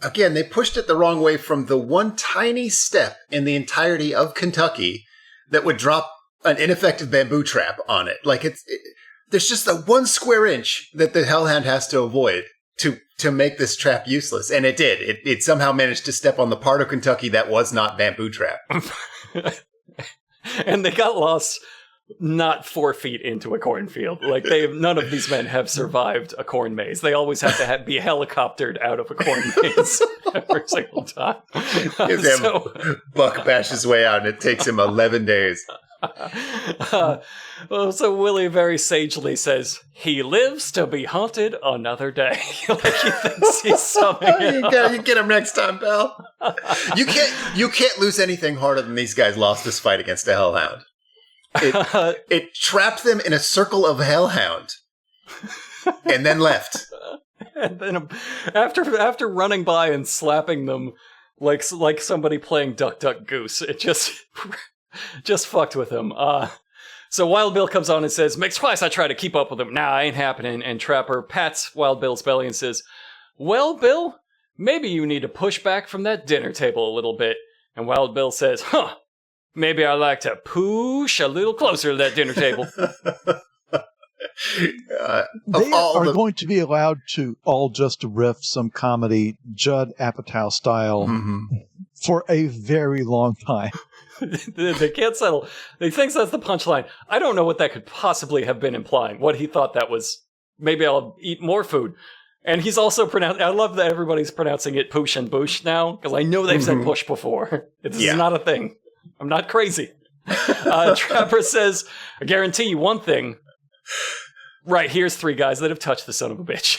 Again, they pushed it the wrong way from the one tiny step in the entirety of Kentucky that would drop an ineffective bamboo trap on it. Like, there's just a 1 square inch that the Hellhound has to avoid to make this trap useless. And it did. It somehow managed to step on the part of Kentucky that was not bamboo trap. And they got lost not 4 feet into a cornfield. Like, none of these men have survived a corn maze. They always have to be helicoptered out of a corn maze every single time. Buck bashes his way out, and it takes him 11 days. So Willie very sagely says, he lives to be hunted another day. Like, he thinks he's something. You get him next time, pal. You can't lose anything harder than these guys lost this fight against a Hellhound. It trapped them in a circle of Hellhound, and then left. And then after running by and slapping them like somebody playing Duck Duck Goose, it just fucked with him. So Wild Bill comes on and says, makes twice I try to keep up with him. Nah, ain't happening. And Trapper pats Wild Bill's belly and says, well, Bill, maybe you need to push back from that dinner table a little bit. And Wild Bill says, maybe I like to push a little closer to that dinner table. They are going to be allowed to all just riff some comedy, Judd Apatow style, for a very long time. They can't settle. They think that's the punchline. I don't know what that could possibly have been implying. What he thought that was, maybe I'll eat more food. And he's also I love that everybody's pronouncing it poosh and boosh now, because I know they've said push before. This is not a thing. I'm not crazy. Trapper says, I guarantee you one thing. Right, here's 3 guys that have touched the son of a bitch.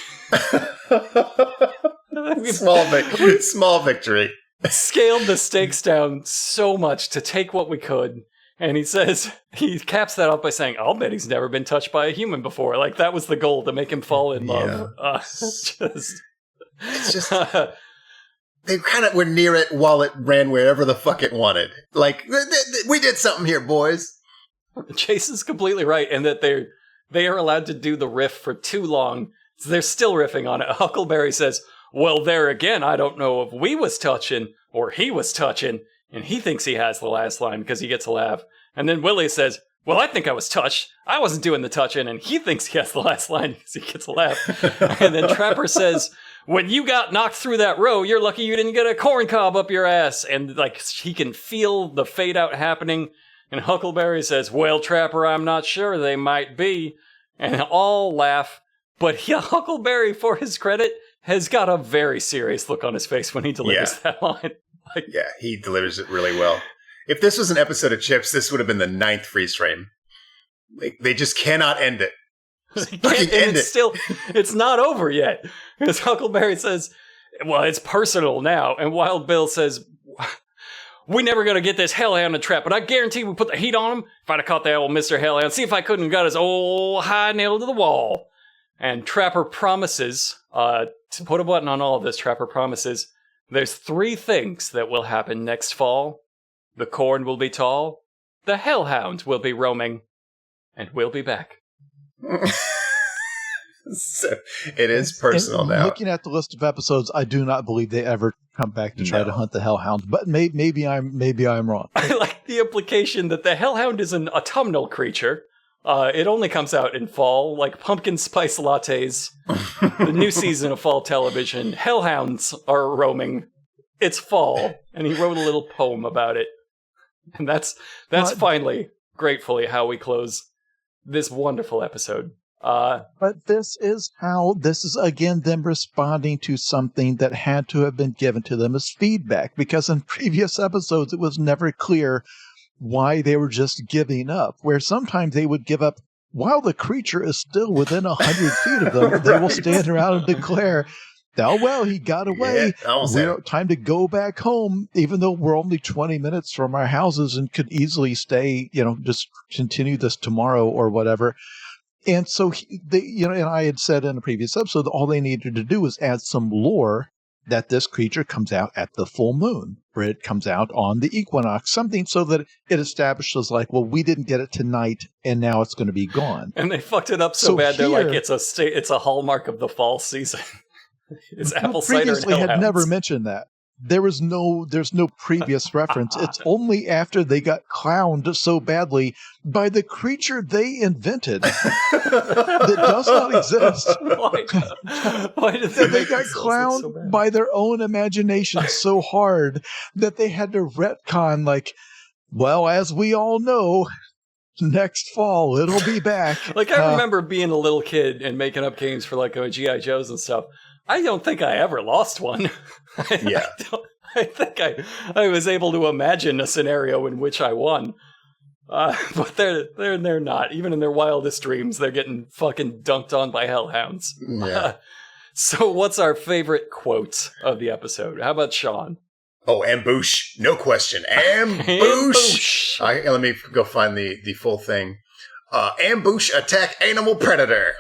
Small victory. Scaled the stakes down so much to take what we could. And he says, he caps that off by saying, I'll bet he's never been touched by a human before. Like, that was the goal, to make him fall in love. It's just... They kind of were near it while it ran wherever the fuck it wanted. Like, we did something here, boys. Jason's completely right, and that they are allowed to do the riff for too long. So they're still riffing on it. Huckleberry says, well, there again, I don't know if we was touching or he was touching, and he thinks he has the last line because he gets a laugh. And then Willie says, well, I think I was touched. I wasn't doing the touching, and he thinks he has the last line because he gets a laugh. And then Trapper says, when you got knocked through that row, you're lucky you didn't get a corn cob up your ass. And like he can feel the fade out happening. And Huckleberry says, well, Trapper, I'm not sure. They might be. And all laugh. But Huckleberry, for his credit, has got a very serious look on his face when he delivers that line. Yeah, he delivers it really well. If this was an episode of Chips, this would have been the 9th freeze frame. They just cannot end it. It's not over yet. Because Huckleberry says, well, it's personal now. And Wild Bill says, we never going to get this Hellhound in trap, but I guarantee we put the heat on him. If I'd have caught that old Mr. Hellhound, see if I couldn't have got his old high nail to the wall. And Trapper promises, to put a button on all of this, Trapper promises, there's 3 things that will happen next fall. The corn will be tall, the Hellhounds will be roaming, and we'll be back. So it is personal now. Looking at the list of episodes, I do not believe they ever come back to try to hunt the Hellhound. But maybe I'm wrong. I like the implication that the Hellhound is an autumnal creature. It only comes out in fall, like pumpkin spice lattes. The new season of fall television. Hellhounds are roaming. It's fall, and he wrote a little poem about it. And that's finally, gratefully, how we close this wonderful episode. But this is again them responding to something that had to have been given to them as feedback, because in previous episodes it was never clear why they were just giving up, where sometimes they would give up while the creature is still within 100 feet of them. They will stand around and declare, oh, well, he got away. Time to go back home, even though we're only 20 minutes from our houses and could easily stay, just continue this tomorrow or whatever. And so, and I had said in a previous episode that all they needed to do was add some lore that this creature comes out at the full moon, or it comes out on the equinox, something so that it establishes like, well, we didn't get it tonight, and now it's going to be gone. And they fucked it up so bad, they're like, it's a hallmark of the fall season. It's apple cider and Previously Hellhounds. had never mentioned that. There's no previous reference. It's only after they got clowned so badly by the creature they invented that does not exist. Why did they got clowned by their own imagination so hard that they had to retcon, like, well, as we all know, next fall it'll be back. Like, I remember being a little kid and making up games for like G.I. Joes and stuff. I don't think I ever lost one. Yeah. I think I was able to imagine a scenario in which I won. But they're not. Even in their wildest dreams, they're getting fucking dunked on by hellhounds. Yeah. So what's our favorite quote of the episode? How about Sean? Oh, ambush. No question. Ambush. Let me go find the full thing. Ambush, attack, animal predator.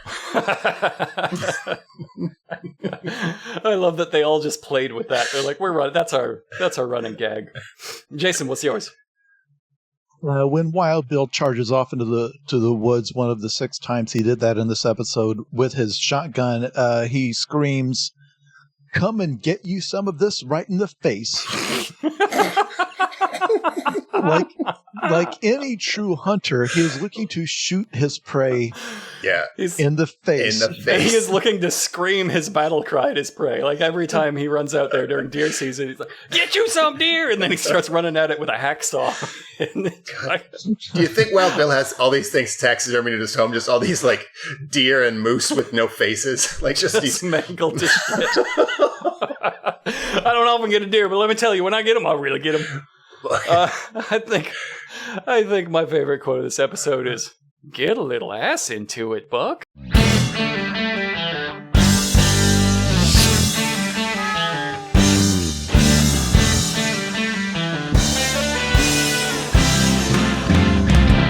I love that they all just played with that. They're like, we're running. That's our running gag. Jason, what's yours? When Wild Bill charges off into the woods, one of the 6 times he did that in this episode with his shotgun, he screams, "Come and get you some of this right in the face." Like any true hunter, he is looking to shoot his prey in the face. In the face. And he is looking to scream his battle cry at his prey. Like every time he runs out there during deer season, he's like, "Get you some deer!" And then he starts running at it with a hacksaw. Do you think Wild Bill has all these things taxidermied at his home? Just all these like deer and moose with no faces? Like just these mangled to shit. I don't often get a deer, but let me tell you, when I get them, I'll really get them. I think my favorite quote of this episode is, "Get a little ass into it, Buck."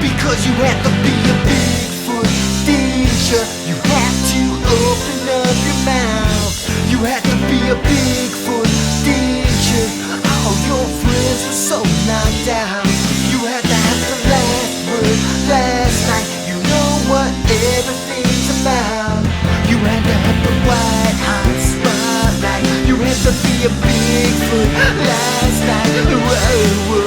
Because you have to be a Bigfoot, didn't you? You have to open up your mouth. You had to be a Bigfoot, didn't you? All your friends were so knocked out. You had to have the last word last night. You know what everything's about. You had to have the white hot spotlight. You had to be a Bigfoot last night. Whoa, whoa.